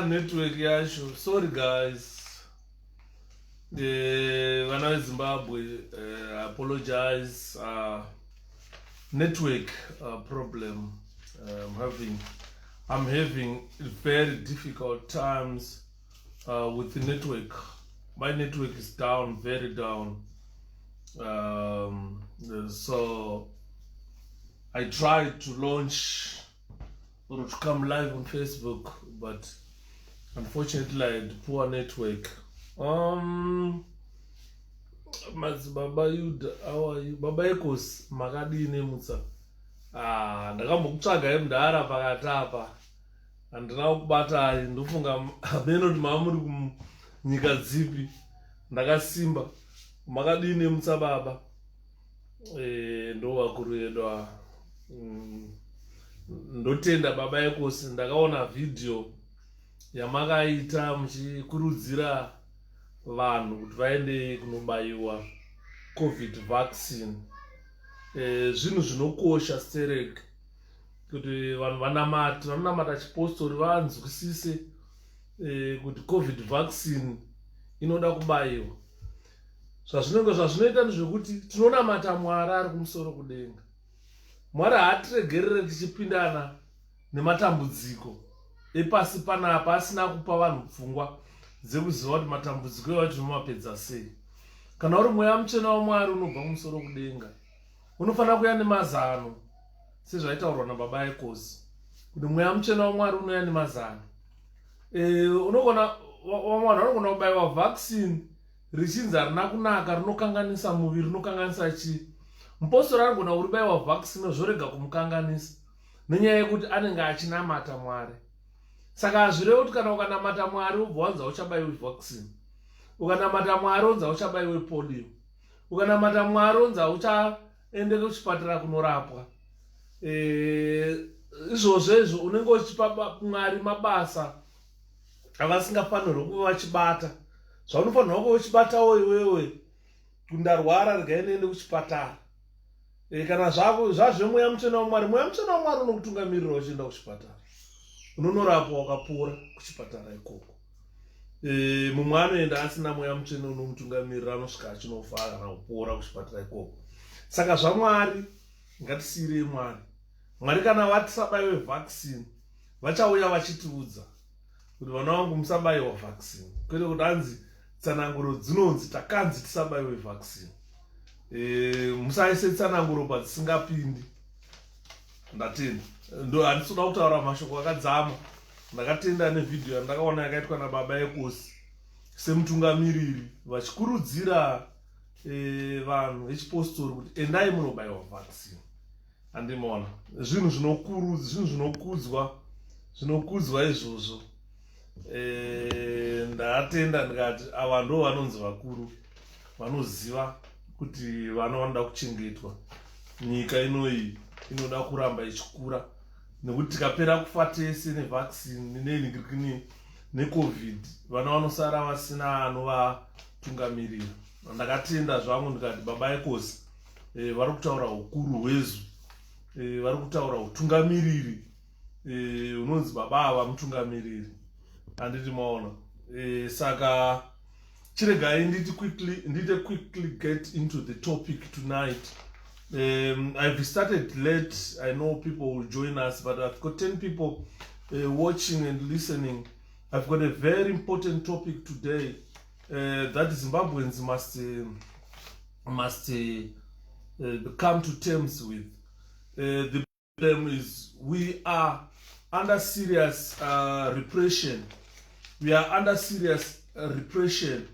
network yasho. Sorry guys. When I was Zimbabwe, I apologize. Network problem. I'm having very difficult times with the network. My network is down, very down. So I tried to launch or to come live on Facebook, but unfortunately I had poor network. Baba Yuda, how are you? Baba Ekos, Magadine Mutsa. Ndakamukutsvaga emudhara pakati apa handina kubata ndofunga beno kuti mamuri kunyika dzipi ndakasimba makadini mutsa baba ndo vakuru vedu ndotenda baba Ekosi ndakaona vhidhiyo yamakaita muchikurudzira vanhu kuti vaende kunobayiwa covid vaccine. Zvinhu zvinokosha sterek kuti vanhu vanonamata chipostori vanzwisise kuti covid vaccine inoda kubayiwa. Zvazvinoita ndezvekuti tinonamata Mwari ari kumusoro kudenga. Mwari haatiregerere tichipindana nematambudziko epasi panapa asina kupa vanhu pfungwa dzekuziva kuti matambudziko ewa tinomapedza sei. Kana uri mweya muchena waMwari unobva kumusoro kudenga, unofanira kuya nemazano sezvaitaurwa nababa Ekosi kuti mweya muchena waMwari unouya nemazano. Vanhu vanogona kubayiwa vaccine richinzi harina kunaka, rinokanganisa muviri, rinokanganisa chii. Mupostori anogona kuribayiwa vaccine zvorega kumukanganisa nenyaya yekuti anenge achinamata Mwari. Saka hazvireve kuti kana ukanamata Mwari ubva wanza uchabayiwe vaccine, ukanamata Mwari unza uchabayiwe polio, ukanamata Mwari unza uchaende kuchipatara kunorapwa. Izvozvo unenge uchipa Mwari mabasa avasingafanirwi kuva vachibata. Zvaunofanirwa kuva uchibatawo iwewe kuti ndarwara regai ndiende kuchipatara. Kana zvazve mweya muchena waMwari, mweya muchena waMwari unokutungamirira uchienda kuchipatara, unonorapwa wakapora kuchipatara ikoko. Mumwe anoenda asina mweya muchena unomutungamirira, anosvika achinofa kana kupora kuchipatara ikoko. Saka zvaMwari ngatisiyirei Mwari. Mwari kana vatisabayiwe vaccine vachauya vachitiudza kuti vana vangu musabayiwa vaccine, kwete kuti hanzi tsananguro dzinonzi takanzi tisabayiwe vaccine. Musaise tsananguro padzisingapindi. Ndatenda ndo handisina kutaura mashoko akadzama. Ndakatenda nevhidhiyo yandakaona yakaitwa nababa Ekosi semutungamiriri vachikurudzira vanhu vechipostori kuti endai munobayiwa vaccine. Handimaona zvinhu zvinokudzwa izvozvo. Ndatenda ndikati ava ndo vanonzi vakuru vanoziva kuti vanoda kuchengetwa. Nyika inoyi inoda kuramba ichikura, nekuti tikapera kufa tese nevaccine necovid, vana vanosara vasina anovatungamirira. Ndakatenda zvangu ndikati baba Ekosi vari kutaura ukuru hwezu, vari kutaura utungamiriri unonzi baba ava mutungamiriri. Handiti maona. Saka chiregai nditi quickly get into the topic tonight. I've started late. I know people will join us, but I've got 10 people watching and listening. I've got a very important topic today that Zimbabweans must come to terms with. The problem is we are under serious repression. We are under serious repression.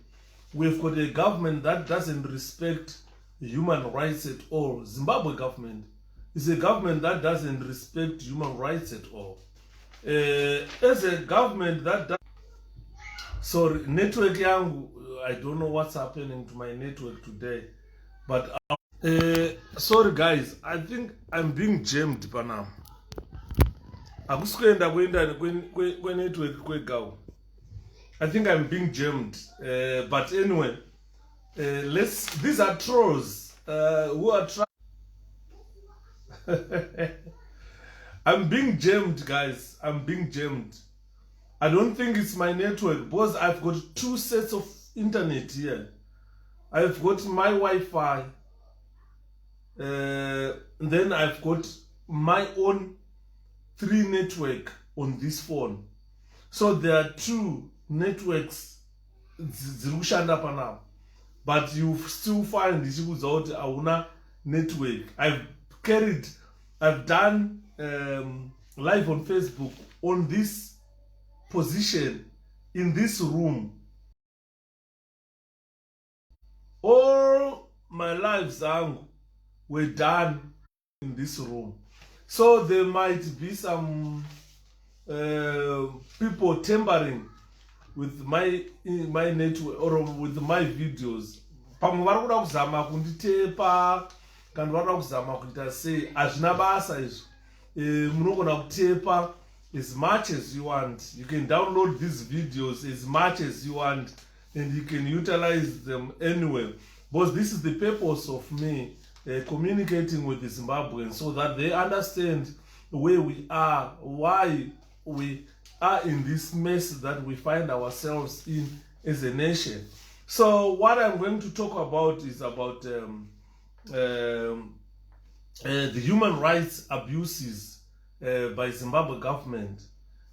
We've got a government that doesn't respect human rights at all. Zimbabwe government is a government that doesn't respect human rights at all. As a government that sorry, network yangu, I don't know what's happening to my network today, but sorry guys, I think I'm being jammed panam. Akusikuenda kuenda network kwegao. I think I'm being jammed, but anyway, these are trolls who are trying. I'm being jammed, guys. I'm being jammed. I don't think it's my network because I've got two sets of internet here. I've got my Wi-Fi, then I've got my own 3 network on this phone. So there are 2 networks zirikushanda panapa, but you still find ichikudza kuti hauna network. I've done live on Facebook on this position in this room. All my lives were done in this room. So there might be some people tampering with my network or with my videos. Pamwe vari kuda kuzama kunditepa kana vari kuda kuzama kuita sei, hazvina basa izvo. Munogona kutepa as much as you want. You can download these videos as much as you want and you can utilize them anywhere. Because this is the purpose of me communicating with the Zimbabweans so that they understand where we are, why we are in this mess that we find ourselves in as a nation. So what I'm going to talk about is about the human rights abuses by Zimbabwe government.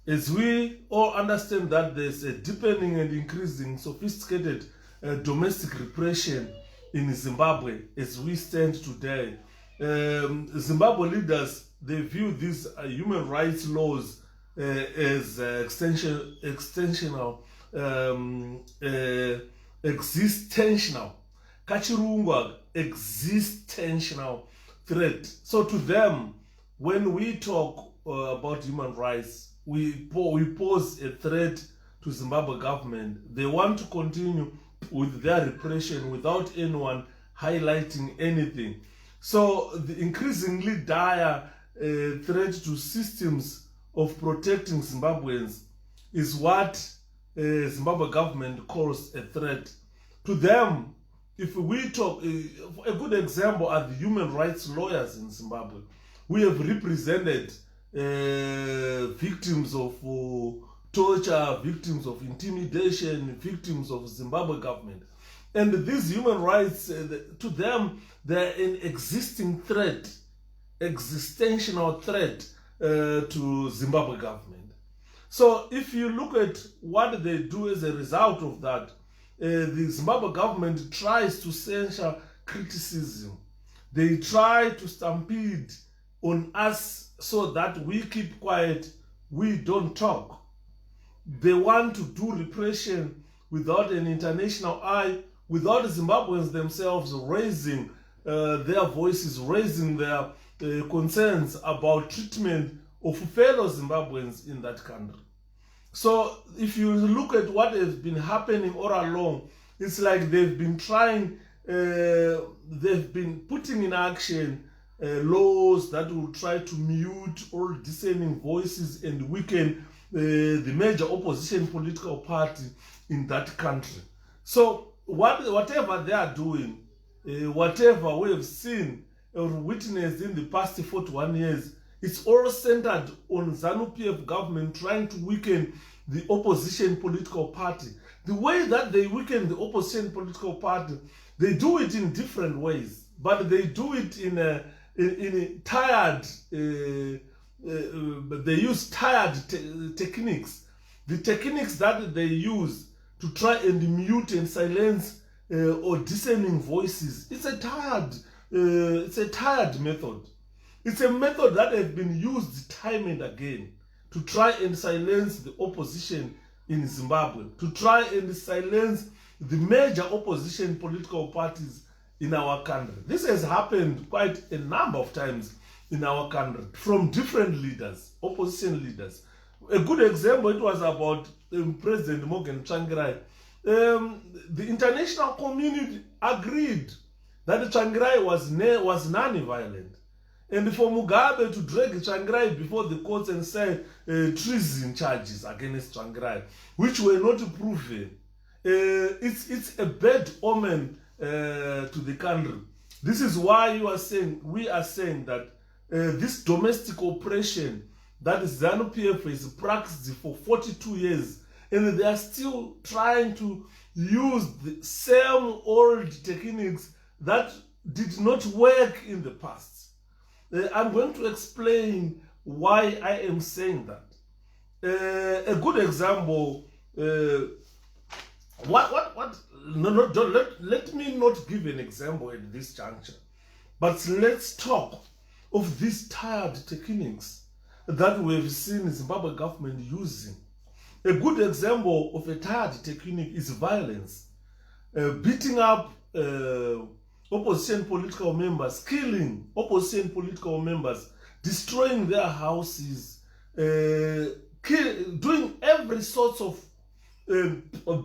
As we all understand that there's a deepening and increasing sophisticated domestic repression in Zimbabwe as we stand today. Zimbabwe leaders, they view these human rights laws as existential kachirungwa existential threat. So to them, when we talk about human rights, we pose a threat to Zimbabwe government. They want to continue with their repression without anyone highlighting anything. So the increasingly dire threat to systems of protecting Zimbabweans is what Zimbabwe government calls a threat. To them, if we talk, a good example are the human rights lawyers in Zimbabwe. We have represented victims of torture, victims of intimidation, victims of Zimbabwe government. And these human rights, to them, they're an existing threat, existential threat to Zimbabwe government. So if you look at what they do as a result of that, the Zimbabwe government tries to censor criticism. They try to stampede on us so that we keep quiet, we don't talk. They want to do repression without an international eye, without Zimbabweans themselves raising their voices, raising their concerns about treatment of fellow Zimbabweans in that country. So if you look at what has been happening all along, it's like they've been trying, they've been putting in action laws that will try to mute all dissenting voices and weaken the major opposition political party in that country. So whatever they are doing, whatever we have seen or witnessed in the past 41 years, it's all centered on ZANU-PF government trying to weaken the opposition political party. The way that they weaken the opposition political party, they do it in different ways, but they do it in a tired, they use tired techniques. The techniques that they use to try and mute and silence or dissenting voices, it's a tired method. It's a method that has been used time and again to try and silence the opposition in Zimbabwe, to try and silence the major opposition political parties in our country. This has happened quite a number of times in our country from different leaders, opposition leaders. A good example, it was about President Morgan Tsvangirai. The international community agreed that Tsvangirai was non-violent. And for Mugabe to drag Tsvangirai before the courts and say treason charges against Tsvangirai, which were not proven, it's a bad omen to the country. This is why we are saying that this domestic oppression that ZANU-PF has practiced for 42 years, and they are still trying to use the same old techniques that did not work in the past. I'm going to explain why I am saying that. A good example, let me not give an example at this juncture, but let's talk of these tired techniques that we have seen Zimbabwe government using. A good example of a tired technique is violence, beating up opposition political members, killing opposition political members, destroying their houses, doing every sort of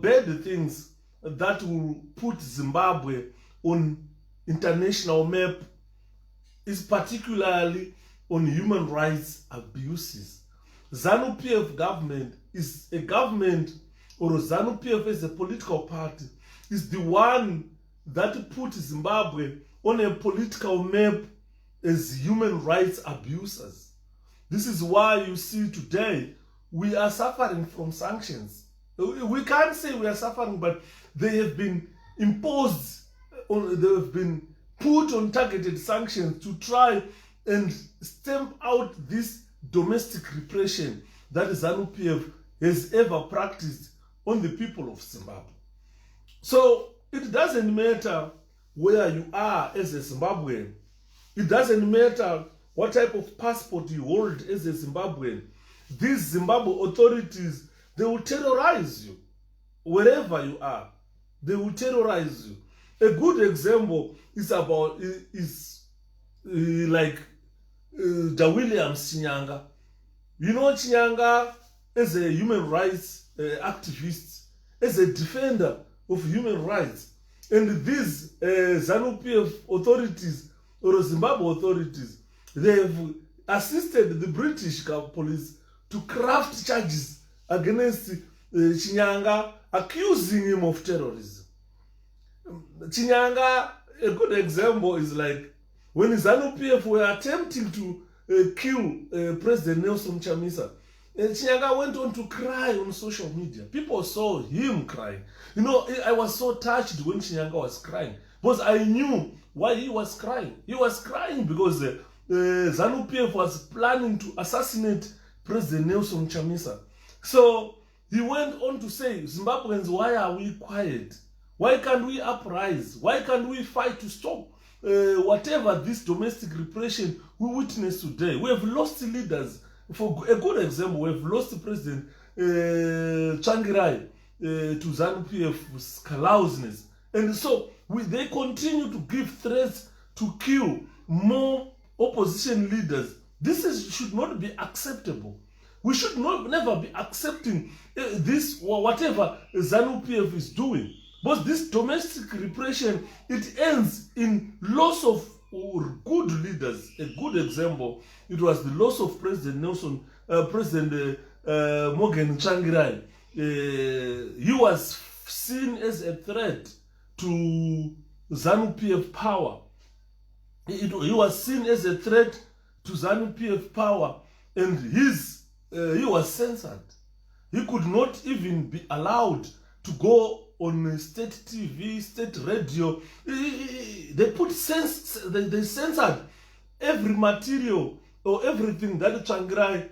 bad things that will put Zimbabwe on international map, is particularly on human rights abuses. ZANU-PF government is a government, or ZANU-PF as a political party is the one that put Zimbabwe on a political map as human rights abusers. This is why you see today we are suffering from sanctions. We can't say we are suffering, but they have been imposed, they have been put on targeted sanctions to try and stamp out this domestic repression that ZANU-PF has ever practiced on the people of Zimbabwe. So it doesn't matter where you are as a Zimbabwean. It doesn't matter what type of passport you hold as a Zimbabwean. These Zimbabwe authorities, they will terrorize you wherever you are. They will terrorize you. A good example is like Williams Chinyanga. You know Chinyanga as a human rights activist, as a defender of human rights. And these ZANU-PF authorities or Zimbabwe authorities, they have assisted the British police to craft charges against Chinyanga, accusing him of terrorism. Chinyanga, a good example is like when ZANU-PF were attempting to kill President Nelson Chamisa, Chinyanga went on to cry on social media. People saw him crying. You know, I was so touched when Chinyanga was crying, because I knew why he was crying. He was crying because ZANU-PF was planning to assassinate President Nelson Chamisa. So he went on to say, Zimbabweans, why are we quiet? Why can't we uprise? Why can't we fight to stop whatever this domestic repression we witness today? We have lost leaders. For a good example, we have lost President Tsvangirai to ZANU-PF's callousness. And so they continue to give threats to kill more opposition leaders. This should not be acceptable. We should never be accepting this, or whatever ZANU-PF is doing. But this domestic repression, it ends in loss of good leaders. A good example, it was the loss of President Morgan Tsvangirai. He was seen as a threat to ZANU-PF power. He was seen as a threat to ZANU-PF power, and he was censored. He could not even be allowed to go on state TV, state radio. They censored every material or everything that Tsvangirai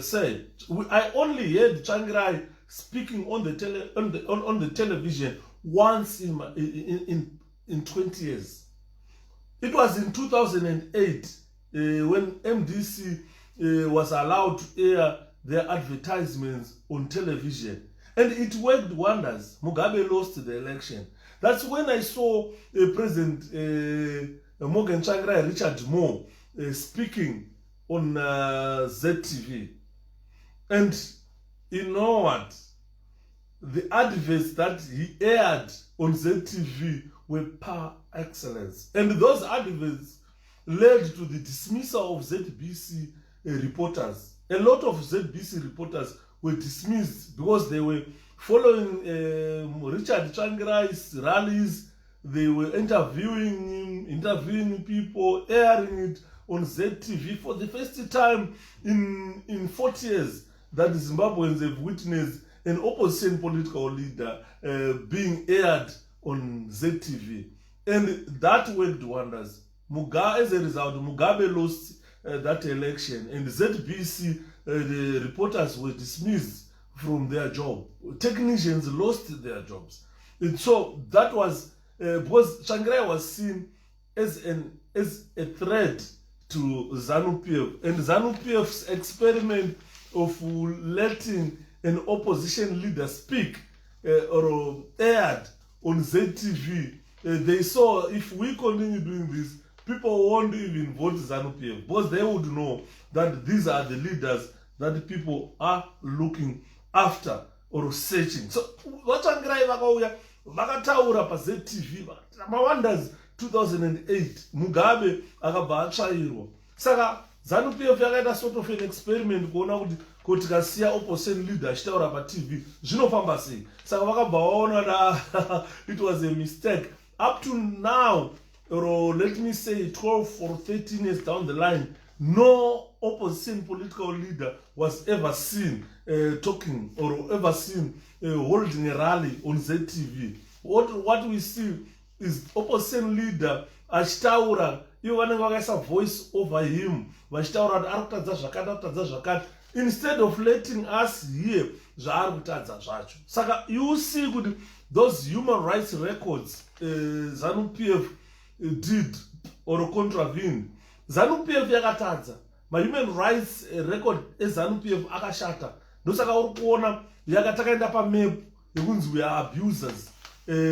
said. I only heard Tsvangirai speaking on the television once in 20 years. It was in 2008 when MDC was allowed to air their advertisements on television. And it worked wonders. Mugabe lost the election. That's when I saw President Morgan Tsvangirai, Richard Moore, speaking on ZTV. And you know what? The adverts that he aired on ZTV were par excellence. And those adverts led to the dismissal of ZBC reporters. A lot of ZBC reporters were dismissed because they were following Richard Tsvangirai's rallies. They were interviewing him, interviewing people, airing it on ZTV for the first time in 40 years that Zimbabweans have witnessed an opposition political leader being aired on ZTV. And that worked wonders. As a result, Mugabe lost that election, and ZBC, the reporters were dismissed from their job. Technicians lost their jobs. And so that was because Tsvangirai was seen as a threat to ZANU-PF, and ZANU-PF's experiment of letting an opposition leader speak or aired on ZTV, they saw if we continue doing this, people won't even vote ZANU-PF because they would know that these are the leaders that people are looking after or searching. So what Tsvangirai vakauya vakataura pa ZTV mawonders 2008 Mugabe akabva atsvairwa. Saka ZANU-PF yakaita sort of an experiment kuona kuti tikasiya opposition leader achitaura pa TV zvinofamba sei. Saka vakabva vaona that it was a mistake. Up to now, or let me say 12 or 13 years down the line, no opposition political leader was ever seen talking or ever seen holding a rally on ZTV. What we see is opposition leader achitaura ivo vanenge vakaisa voice over him vachitaura kuti ari kutadza zvakati ari kutadza zvakati instead of letting us hear zvaari kutadza zvacho. Saka you see kuti those human rights records ZANU-PF did or contravened. ZANU-PF yakatadza human rights record eZANU-PF akashata. Ndosaka uri kuona yakatakaenda pamap yekunzi we are abusers.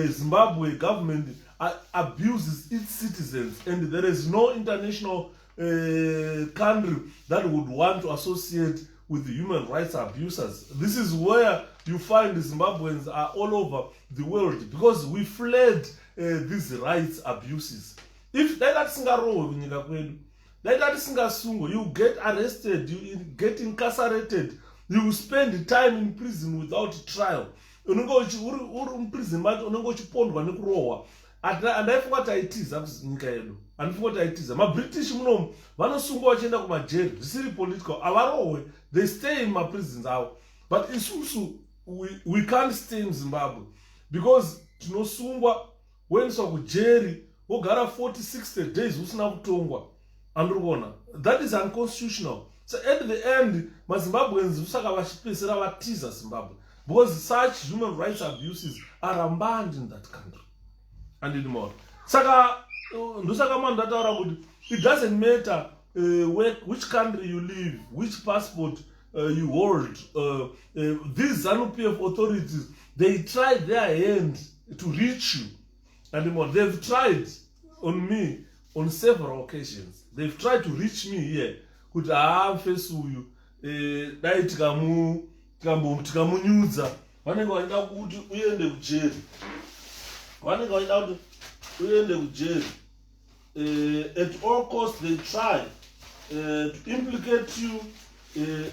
Zimbabwe government abuses its citizens, and there is no international country that would want to associate with the human rights abusers. This is where you find Zimbabweans are all over the world because we fled these rights abuses. If that singarohwe kunyika kwedu, that singasungwe, you get arrested, you get incarcerated, you spend time in prison without trial. Unenge uri muprison macho unenge uchipondwa nekurohwa. Andaifunga kuti aitiza nyika yedu. Andifunga kuti aitiza. MaBritish munomu vanosungwa vachienda kumajeri zvisiri political. Avarohwe, they stay in prisons avo. But isusu we can't stay in Zimbabwe because tinosungwa woendeswa kujeri wogara 40-60 days usina kutongwa. Andikuona, that is unconstitutional. So at the end, maZimbabweans usaka vachipesera vatiza Zimbabwe because such human rights abuses are rampant in that country and in more. Saka ndosaka manu ndataura kuti it doesn't matter which country you live, which passport you hold. These ZANU-PF authorities, they try their hand to reach you and more. They've tried on me on several occasions. They've tried to reach me here kuti face uyu dai tikamunyudza vanenge vaida kuti uende kujeri, vanenge vaida kuti uende kujeri. At all costs they try to implicate you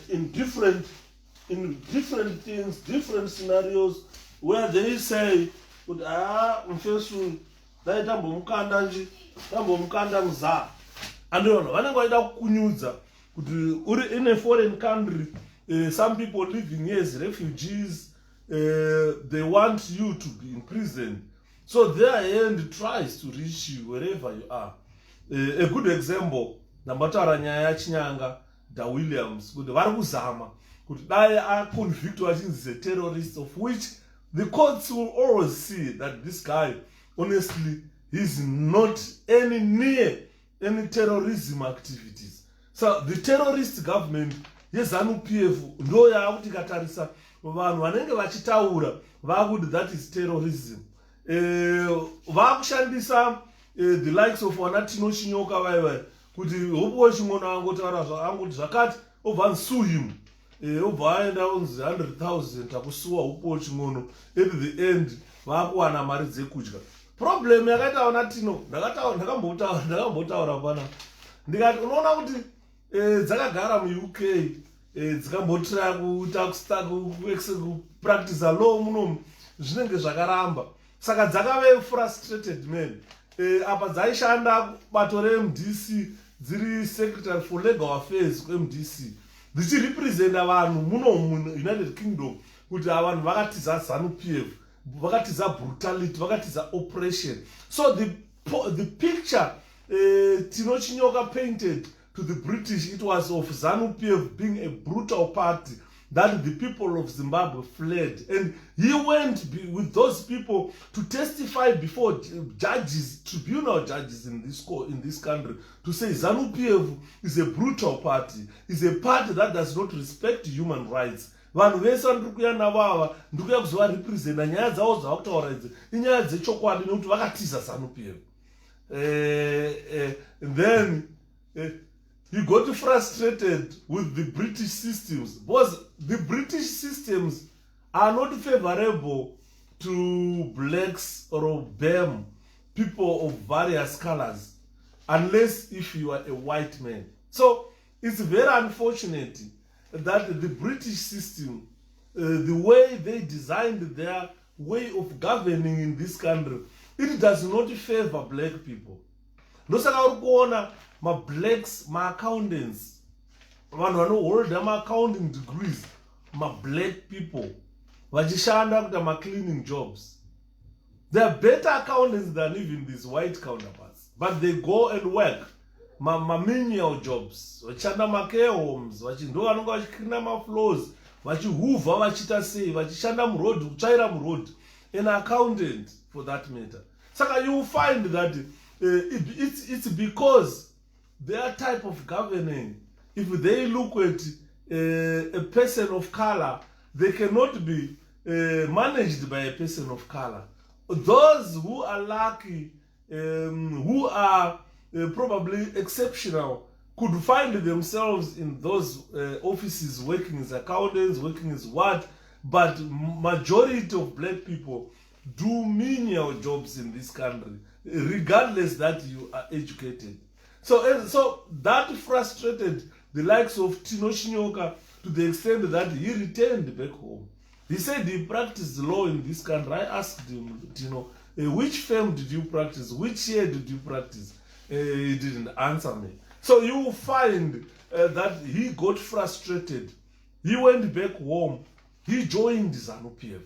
in different things, different scenarios where they say kuti mfesi uyu dai tambomukanda muzaa. Andona vanenge vaida kukunyudza kuti uri in a foreign country. Some people living here as refugees, they want you to be in prison. So their hand tries to reach you wherever you are. A good example, ndambataura nyaya yaChinyanga DaWilliams kuti vari kuzama kuti dai aconvictwa achinzi a terrorist, of which the courts will always see that this guy, honestly, he's not any near any terrorism activities. So the terrorist government yeZANU-PF ndo yakuti katarisa vanhu vanenge vachitaura vakuti that is terrorism. Vakushandisa the likes of Wanatino Shinyoka vaiva kuti hopo chingona angotaura angoti zvakati obva sue him, obva aenda unzi 100,000 akusuwa hopo chingono. At the end vakuwana mari dzekudya. Problem yakaita Wanatino ndakambotaura pana ndikati unoona kuti dzakagara muUK dzikambotira kupractice law munomu zvinenge zvakaramba. Saka dzakave frustrated men. Apa dzaishanda bato reMDC dziri secretary for legal affairs kuMDC dzichirepresenta vanhu muno muunited kingdom kuti vanhu vakatiza ZANU-PF, vakatiza brutality, vakatiza oppression. So the picture Tinochinyoka painted to the British, it was of ZANU-PF being a brutal party that the people of Zimbabwe fled, and he went with those people to testify before judges, tribunal judges in this country, to say ZANU-PF is a brutal party, is a party that does not respect human rights. Vanhu vese vandikuya navava ndikuya kuzovarepresenta nyaya dzavo dzavakutaura idzi inyaya dzechokwadi nekuti vakatiza ZANU-PF. Then he got frustrated with the British systems because the British systems are not favorable to blacks or BAME, people of various colors, unless if you are a white man. So it's very unfortunate that the British system, the way they designed their way of governing in this country, it does not favor black people. Ndosaka uri kuona ma-blacks, ma-accountants, vanhu vanoholda ma-accounting degrees, ma-black people, vachishanda kuita ma-cleaning jobs. They are better accountants than even these white counterparts, but they go and work ma-menial jobs, vachishanda ma-care homes, ndo vanonga vachicleana ma-floors, vachihuvha vachiita sei, vachishanda muroad, kutsvaira muroad, an accountant for that matter. Saka you find that it's because their type of governing, if they look at a person of color, they cannot be managed by a person of color. Those who are lucky, who are probably exceptional, could find themselves in those offices working as accountants, working as what, but majority of black people do menial jobs in this country, regardless that you are educated. So that frustrated the likes of Tinochinyoka to the extent that he returned back home. He said he practiced law in this country. I asked him, Tino, which firm did you practice? Which year did you practice? He didn't answer me. So you will find that he got frustrated. He went back home. He joined ZANU-PF.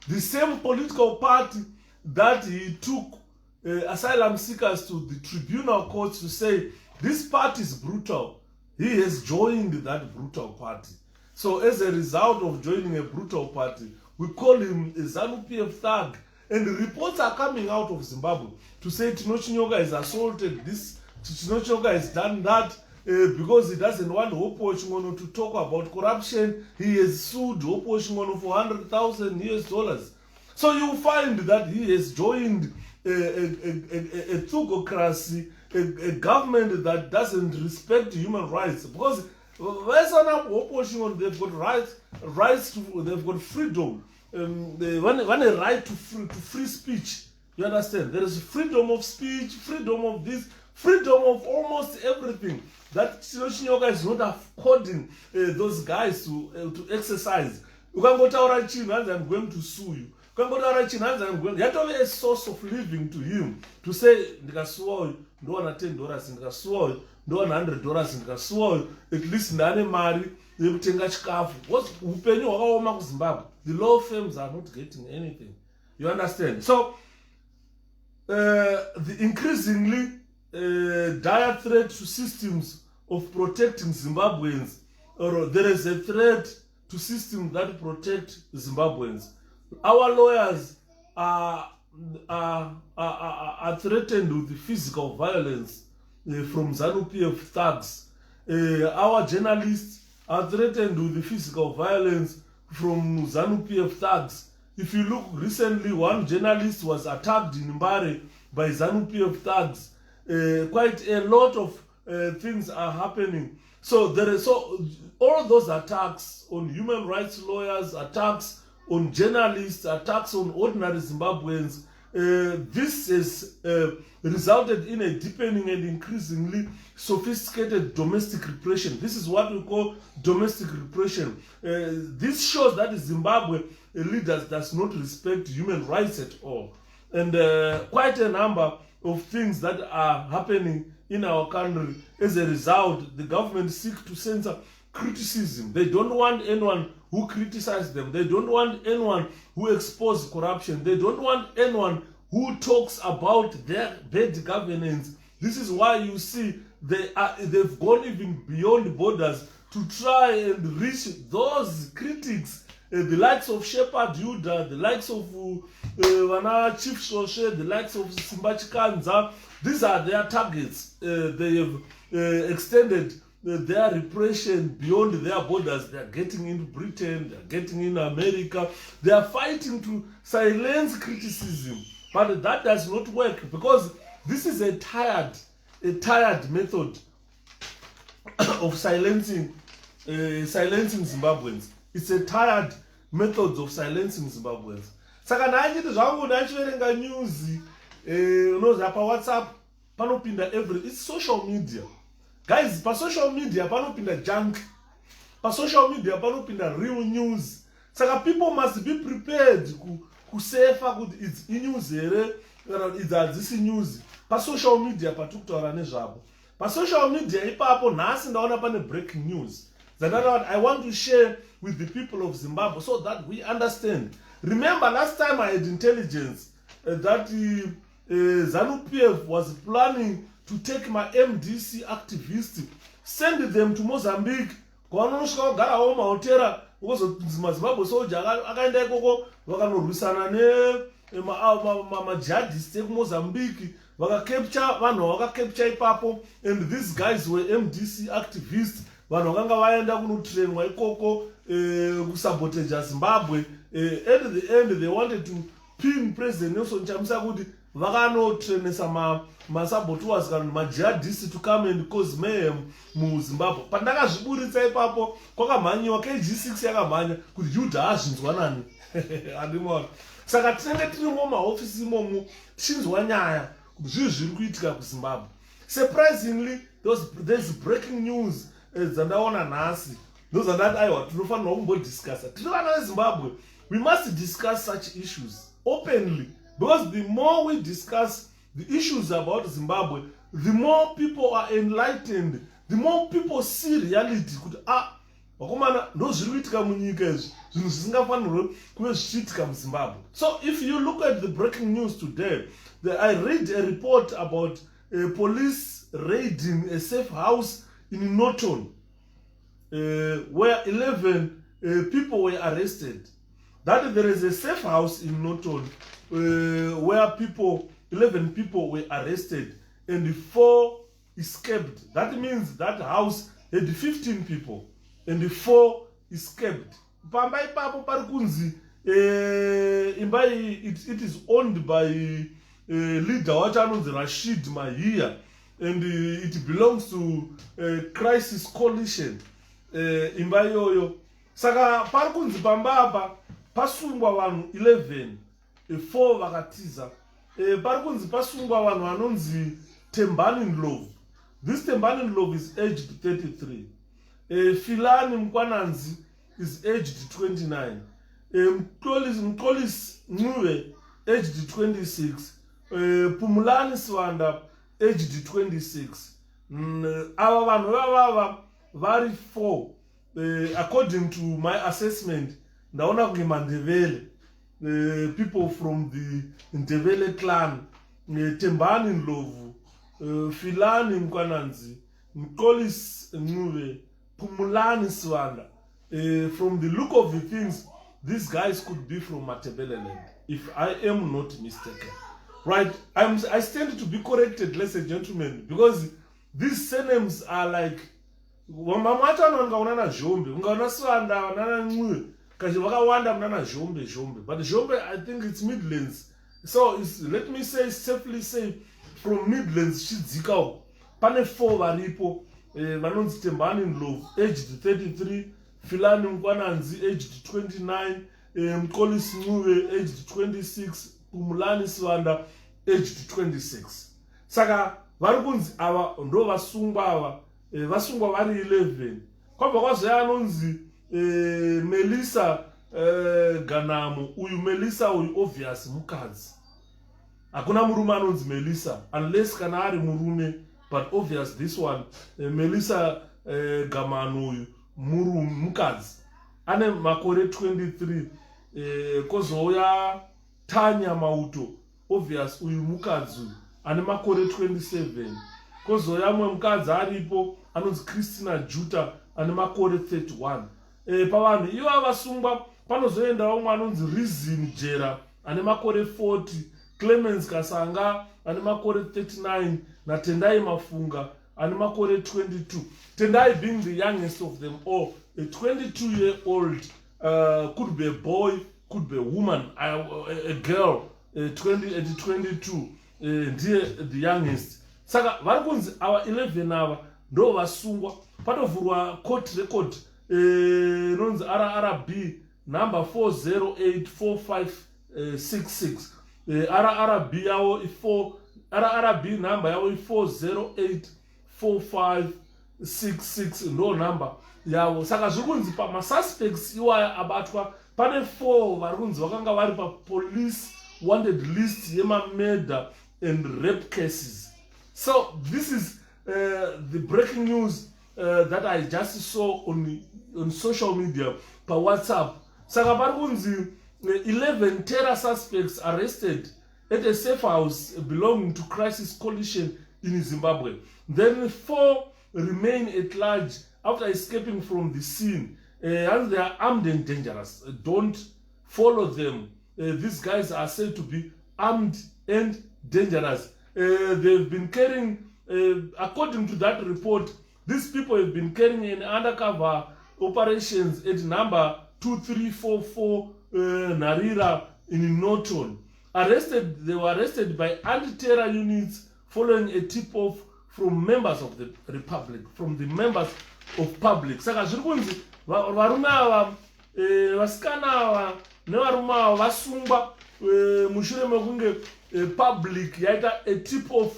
The same political party that he took asylum seekers to the tribunal courts to say, this party is brutal. He has joined that brutal party. So as a result of joining a brutal party, we call him a ZANU-PF thug. And the reports are coming out of Zimbabwe to say Tinochinyoka has assaulted this, Tinochinyoka has done that, because he doesn't want Hopo Chingono to talk about corruption. He has sued Hopo Chingono for $100,000. So you find that he has joined a thugocracy, a government that doesn't respect human rights. Because they've got rights to, they've got freedom. They want a right to free speech. You understand? There is freedom of speech, freedom of this, freedom of almost everything that Tinochinyoka is not according those guys to exercise. You can go to our chin and I'm going to sue you. You can go to our chin and I'm going. You have to have a source of living to him to say, "Ndikasuwa ndo wana $10, ndikasuwa ndo wana $100, ndikasuwa at least ndane mari yekutenga chikafu." What's upenyu hwakaoma kuZimbabwe? The law firms are not getting anything. You understand? So the increasingly dire threat to systems of protecting Zimbabweans, or there is a threat to systems that protect Zimbabweans. Our lawyers are threatened with physical violence from ZANU-PF thugs. Our journalists are threatened with physical violence from ZANU-PF thugs. If you look recently, one journalist was attacked in Mbare by ZANU-PF thugs. Quite a lot of things are happening. So all those attacks on human rights lawyers, attacks on journalists, attacks on ordinary Zimbabweans, this has resulted in a deepening and increasingly sophisticated domestic repression. This is what we call domestic repression. This shows that Zimbabwe leaders does not respect human rights at all. and quite a number of things that are happening in our country. As a result, the government seeks to censor criticism. They don't want anyone who criticizes them. They don't want anyone who exposes corruption. They don't want anyone who talks about their bad governance. This is why you see they've gone even beyond borders to try and reach those critics, the likes of Shepard Yuda, the likes of Chief Shoshe, the likes of Simbachi Kanza. These are their targets. They have extended their repression beyond their borders. They are getting into Britain, they are getting in America. They are fighting to silence criticism. But that does not work, because this is a tired method of silencing Zimbabweans. It's a tired method of silencing Zimbabweans. Saka ndachiti zvangu ndachiverenga news unozi pa WhatsApp panopinda it's social media. Guys, pa social media panopinda junk. Pa social media panopinda real news. Saka people must be prepared kusefa kuti it's news here, it's this news. Pa social media patukutaura nezvavo. Pa social media ipapo nhasi ndaona pane breaking news that I want to share with the people of Zimbabwe so that we understand. Remember last time I had intelligence that ZANU-PF was planning to take my MDC activists, send them to Mozambique. Kwanonosvika kugarawo mahotera maZimbabwe soldier akaenda ikoko vakanorwisana nemajihadists ekumozambique, vakacapture vanhu vakacapture ipapo, and these guys were MDC activists. Vanhu vakanga vaenda kunotrainwa ikoko kusabotage Zimbabwe. At the end they wanted to pin President Nelson Chamisa kuti vakanotrainesa masaboteurs kana majihadists to come and cause mayhem muZimbabwe. Pandakazviburitsa ipapo kwakamhanyiwa KG6 yakamhanya kuti Yuda azvinzwa nani. Andimona. Saka tinenge tirimo mahofisi imomo tichinzwa nyaya kuti zvinhu zviri kuitika kuZimbabwe. Surprisingly, there's breaking news dzandaona nhasi. Those are that aiwa tinofanirwa kumbodiscussa. Tiri vana veZimbabwe, we must discuss such issues openly, because the more we discuss the issues about Zimbabwe, the more people are enlightened, the more people see reality. Vakomana ndozviri kuitika munyika izvi, zvinhu zvisingafanirwe kuve zvichiitika muZimbabwe. So if you look at the breaking news today, I read a report about police raiding a safe house in Norton, where 11 people were arrested. That there is a safe house in Norton where 11 people were arrested and 4 escaped. That means that house had 15 people and 4 escaped. Pamba ipapo pari kunzi it is owned by leader wacho anonzi Rashid Mahia, and it belongs to Crisis Coalition. Imba iyoyo. Saka pari kunzi pamba apa pasungwa vanhu 11, 4 vakatiza. Pari kunzi pasungwa vanhu vanonzi Tembani Ndlovu. This Tembani Ndlovu is aged 33. Filani Mkwananzi is aged 29. Mkolis Ncube, aged 26. Pumulani Swanda, aged 26. Ava vanhu vavava vari 4. According to my assessment, ndaona kunge Mandebele, people from the Ndebele clan, Tembani Ndlovu, Filani Mkwananzi, Mkolis Ncube, Pumulani Swanda. From the look of the things, these guys could be from Matabeleland, if I am not mistaken. Right? I stand to be corrected, ladies and gentlemen, because these surnames are like Mamata ungaona Zhombe, ungaona Swanda, ungaona Ncube, kazi vakawanda munana Zhombe. But Zhombe, I think it's Midlands. So let me safely say, from Midlands Chidzika, pane 4 varipo, vanonzi Tembani Ndlovu, aged 33, Filani Mkwananzi, aged 29, Mkolis Ncube, aged 26, Pumulani Swanda, aged 26. Saka varikunzi ava ndo vasungwa ava, vasungwa vari 11. Kwabva kwazvo anonzi Melissa Ganamo, uyu Melissa uyu obvious mukadzi. hakuna murume anonzi Melissa unless kana ari murume, but obvious this one Melissa Gamano uyu mukadzi ane makore 23. Kozouya Tanya Mauto, obvious uyu mukadzi ane makore 27. Kozouya mwe mukadzi aripo anonzi Christina Juta ane makore 31. Pavanhu ivo avasungwa panozoendawo umwe anonzi Reason Jera ane makore 40, Clemens Kasanga ane makore 39, naTendai Mafunga ane makore 22. Tendai being the youngest of them all, a 22-year-old, could be a boy, could be a woman, a girl, 22, the youngest. Saka vari kunzi ava 11 ava ndo vasungwa. Patovhurwa court record inonzi RRB number 4084566. RRB yavo RRB number yavo 4084566 ndo number yavo. Saka zviri kunzi pamasuspects iwaya abatwa pane 4 vari kunzi vakanga vari papolice wanted list yemamurder and rape cases. So this is the breaking news that I just saw on social media per WhatsApp. Saka pari kunzi 11 terror suspects arrested at a safe house belonging to Crisis Coalition in Zimbabwe. Then 4 remain at large after escaping from the scene. And they are armed and dangerous. Don't follow them. These guys are said to be armed and dangerous. They've been carrying, according to that report, these people have been carrying an undercover operations at number 2344 Narira in Norton. They were arrested by anti-terror units following a tip-off from members of the Republic, from the members of public. Saka zviri kunzi varume ava vasikana ava nevarume ava vasungwa mushure mekunge public yaita a tip-off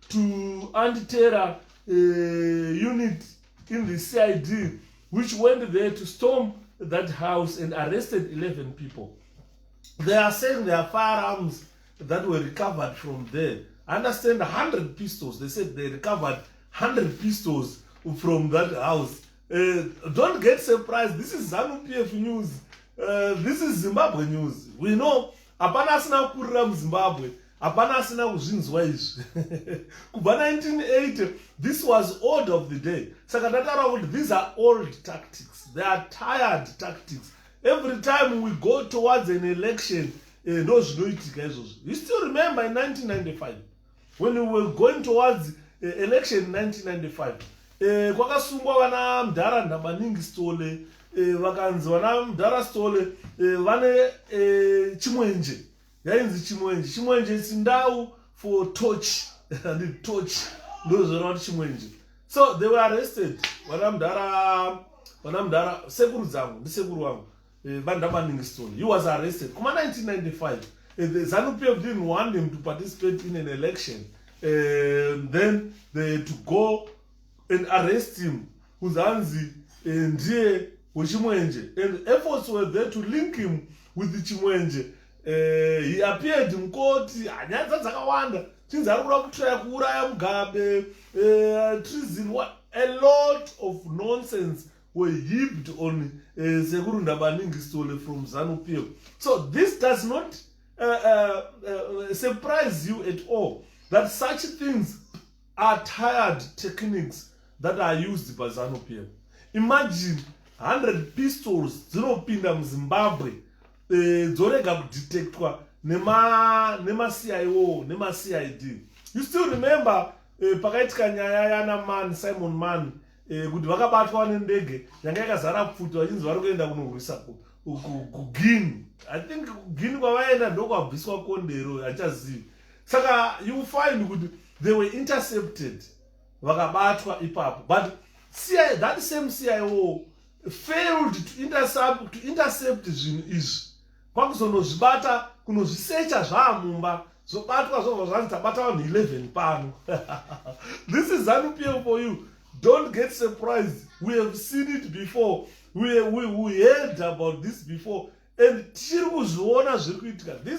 to anti-terror unit in the CID, which went there to storm that house and arrested 11 people. They are saying there are firearms that were recovered from there. I understand 100 pistols. They said they recovered 100 pistols from that house. Don't get surprised. This is ZANU-PF news. This is Zimbabwe news. We know hapana asina kurira muZimbabwe, hapana asina kuzvinzwa izvi. Kubva 1980, this was order of the day. Saka ndataura kuti these are old tactics. They are tired tactics. Every time we go towards an election, ndo zvinoitika izvozvo. You still remember in 1995 when we were going towards election in 1995. Kwakasungwa vana Mudhara maningi Stole, vakanzi vana Mudhara Stole vane chimwenje, yainzi chimwenje. Chimwenje is ndau for torch, and torch those around chimwenje. So they were arrested. Vana Mudhara sekuru dzangu ndisekuru wangu vana maningi Stole. He was arrested. Kuma 1995, the ZANU-PF didn't want him to participate in an election. Then they had to go and arrest him. Uzanzi ndiye wechimwenje. And efforts were there to link him with the chimwenje. He appeared in court. Nyaya dzakawanda. Chinzi ari kuda kutraya kuuraya Mugabe. Treason. A lot of nonsense were heaped on Sekuru Ndabaningi Stole from ZANU-PF. So this does not surprise you at all that such things are tired techniques that are used by ZANU-PF. Imagine 100 pistols dzinopinda muZimbabwe dzorega kudetectwa nema-CIO nema-CID. You still remember pakaitika nyaya yana Simon Mann kuti vakabatwa nendege yanga yakazara pfuti vachinzi vari kuenda kunorwisa kuGuinea. I think kuGuinea kwavaenda ndokwabviswa kondero hachazivi. Saka you find kuti they were intercepted vakabatwa ipapo, but that same CIO failed to intercept zvinhu izvi. Kwakuzonozvibata kunozvisecha zvamumba zobatwa zvobva zvanzi tabata vanhu 11 pano. This is ZANU-PF for you. Don't get surprised. We have seen it before. We heard about this before. And these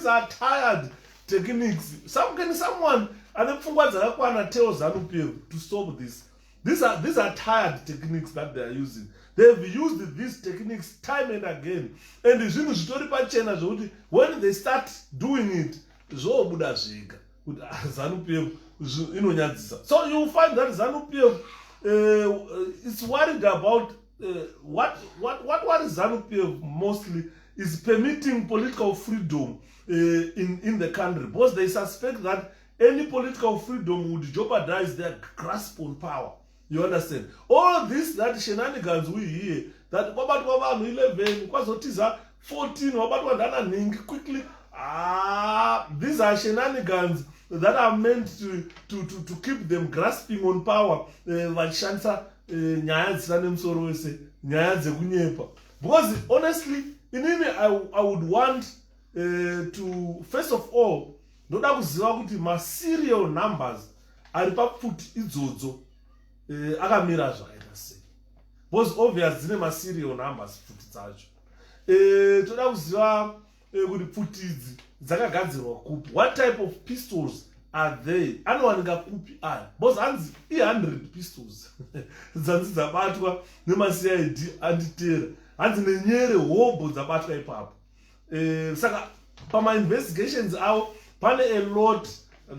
are tired techniques. Someone ane pfungwa dzakakwana Theo ZANU-PF to solve this. These are tired techniques that they are using. They've used these techniques time and again. And zvinhu zvitori pachena zvokuti when they start doing it, zvobuda zvega kuti ZANU-PF inonyadzisa. So you find that ZANU-PF is worried about what ZANU-PF mostly is permitting political freedom in the country, because they suspect that any political freedom would jeopardize their grasp on power. You understand? All this that shenanigans we hear, that kwabatwa vanhu 11 kwazotiza 14 wabatwa ndana ningi quickly, these are shenanigans that are meant to keep them grasping on power, vachishandisa nyaya dzisina nemusoro wese, nyaya dzekunyepa. Because honestly, I would want to, first of all, ndoda kuziva kuti ma serial numbers ari papfuti idzodzo akamira zvakaita sei. Because obvious dzine ma serial numbers pfuti dzacho. Toda kuziva kuti pfuti idzi dzakagadzirwa kupi, what type of pistols are they, anowanika kupi aya. Because hanzi 100 pistols dzanzi dzabatwa nema-CID anditera, hanzi nenyere hobho dzabatwa ipapo. Saka pama-investigations avo pane a lot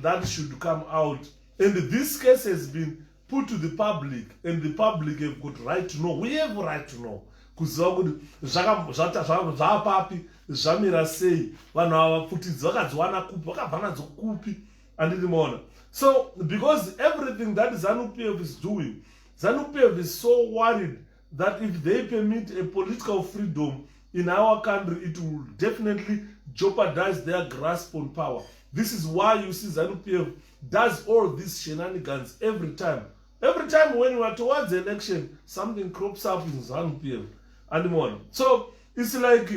that should come out, and this case has been put to the public, and the public have got right to know. We have right to know kuziva kuti zvapapi, zvamira sei, vanhu ava pfutidzi vakadziwana kupi, vakabva nadzo kupi, anditi maona. So because everything that ZANU-PF is doing, ZANU-PF is so worried that if they permit a political freedom in our country, it will definitely jeopardize their grasp on power. This is why you see ZANU-PF does all these shenanigans every time. Every time when we are towards the election, something crops up in ZANU-PF and more. So it's like,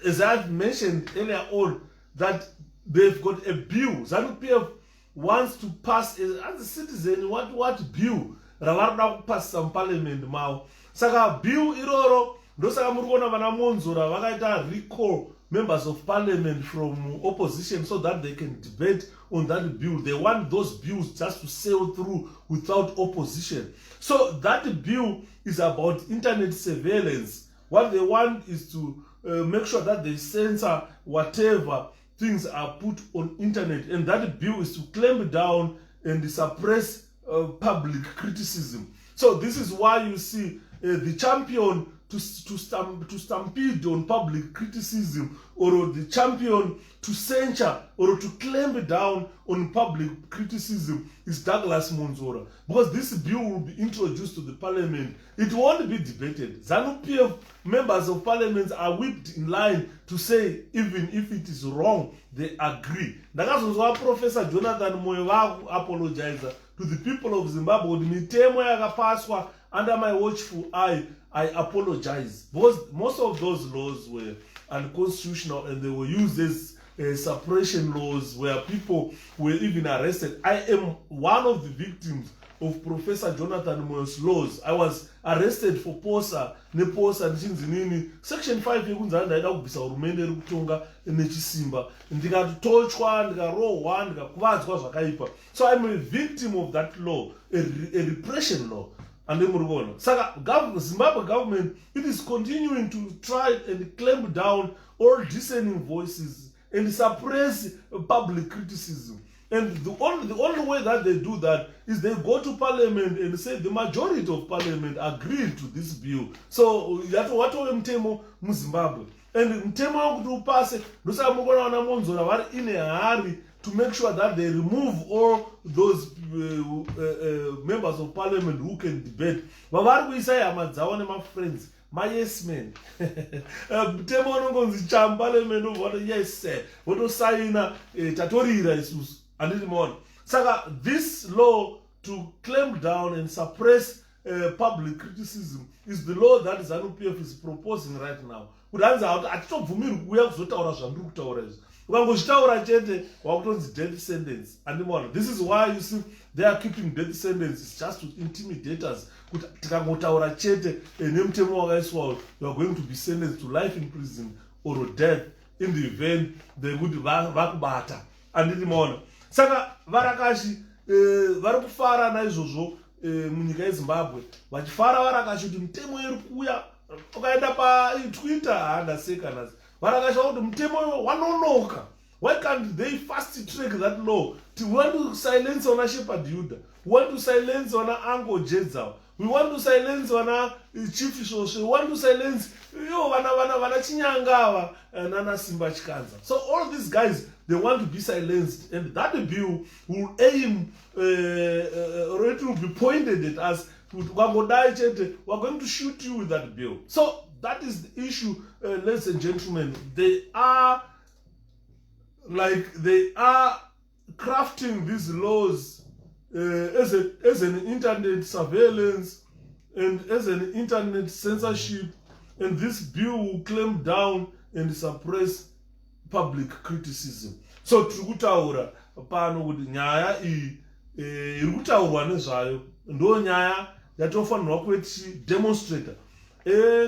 as I've mentioned earlier on, that they've got a bill. ZANU-PF wants to pass, as a citizen, what bill? Ravarda pass some parliament mao. Saka bill iroro, ndosaka murikona vana Monzora vakaita recall members of parliament from opposition so that they can debate on that bill. They want those bills just to sail through without opposition. So that bill is about internet surveillance. What they want is to make sure that they censor whatever things are put on internet, and that bill is to clamp down and suppress public criticism. So this is why you see the champion to stampede on public criticism, or the champion to censure or to clamp down on public criticism is Douglas Monzora, because this bill will be introduced to the parliament. It won't be debated. ZANU-PF members of parliament are whipped in line to say even if it is wrong, they agree. Ndakazozwa Professor Jonathan Moyo apologize to the people of Zimbabwe. Mitemo yakapaswa under my watchful eye, I apologize, because most of those laws were unconstitutional and they were used as suppression laws where people were even arrested. I am one of the victims of Professor Jonathan Moyo's laws. I was arrested for posa nchinzinini section 5 yekunzana ndaida kubvisa hurumende iri kutonga nechisimba, ndikatochwa, ndikarohwa, ndikakuvadzwa zvakaipa. So I'm a victim of that law, a repression law. And then Saka Zimbabwe government, it is continuing to try and clamp down all dissenting voices and suppress public criticism. And the only way that they do that is they go to parliament and say the majority of parliament agreed to this bill. So that's what mtemo mu Zimbabwe. And mtemo wokuti upase ndosaka mukona wana Monzora vari in a hurry to make sure that they remove all those members of parliament who can debate. Vavari kuisa hama dzavo nema-friends, ma-yes men. Mtemo unongonzi cham parliament voto yes sir, voto saina tatorira isusu. Anditi maona. Saka this law to clamp down and suppress public criticism is the law that ZANU-PF is proposing right now. Kuti hanzi atitobvumiri kuuya kuzotaura zvandiri kutaura izvi. Ukangozvitaura chete wakutonzi death sentence. Andimona. This is why you see they are keeping death sentences just to intimidate us. Kuti tikangotaura chete nemutemo wakaiswa, you are going to be sentenced to life in prison or death in the event thekuti vakubata anditi maona. Saka Varakashi vari kufara naizvozvo munyika yeZimbabwe vachifara Varakashi kuti mutemo iri kuuya. Ukaenda paTwitter handaseka nhasi Varakashi vakuti mutemo wanonoka. Why can't they fast track that law? We want to silence on Shepherd Yuda. We want to silence on Uncle Jedzao. We want to silence on Chief Shoshe. We want to silence Vana Chinyangava and Nana Simba Chikanza. So all these guys, they want to be silenced. And that bill will aim, or it will be pointed at us. We're going to shoot you with that bill. So that is the issue, ladies and gentlemen. They are crafting these laws as an internet surveillance and as an internet censorship, and this bill will clamp down and suppress public criticism. So trikutaura pano kuti nyaya iyi iri kutaurwa nezvayo ndo nyaya yatofanirwa kuve tichidemonstrata.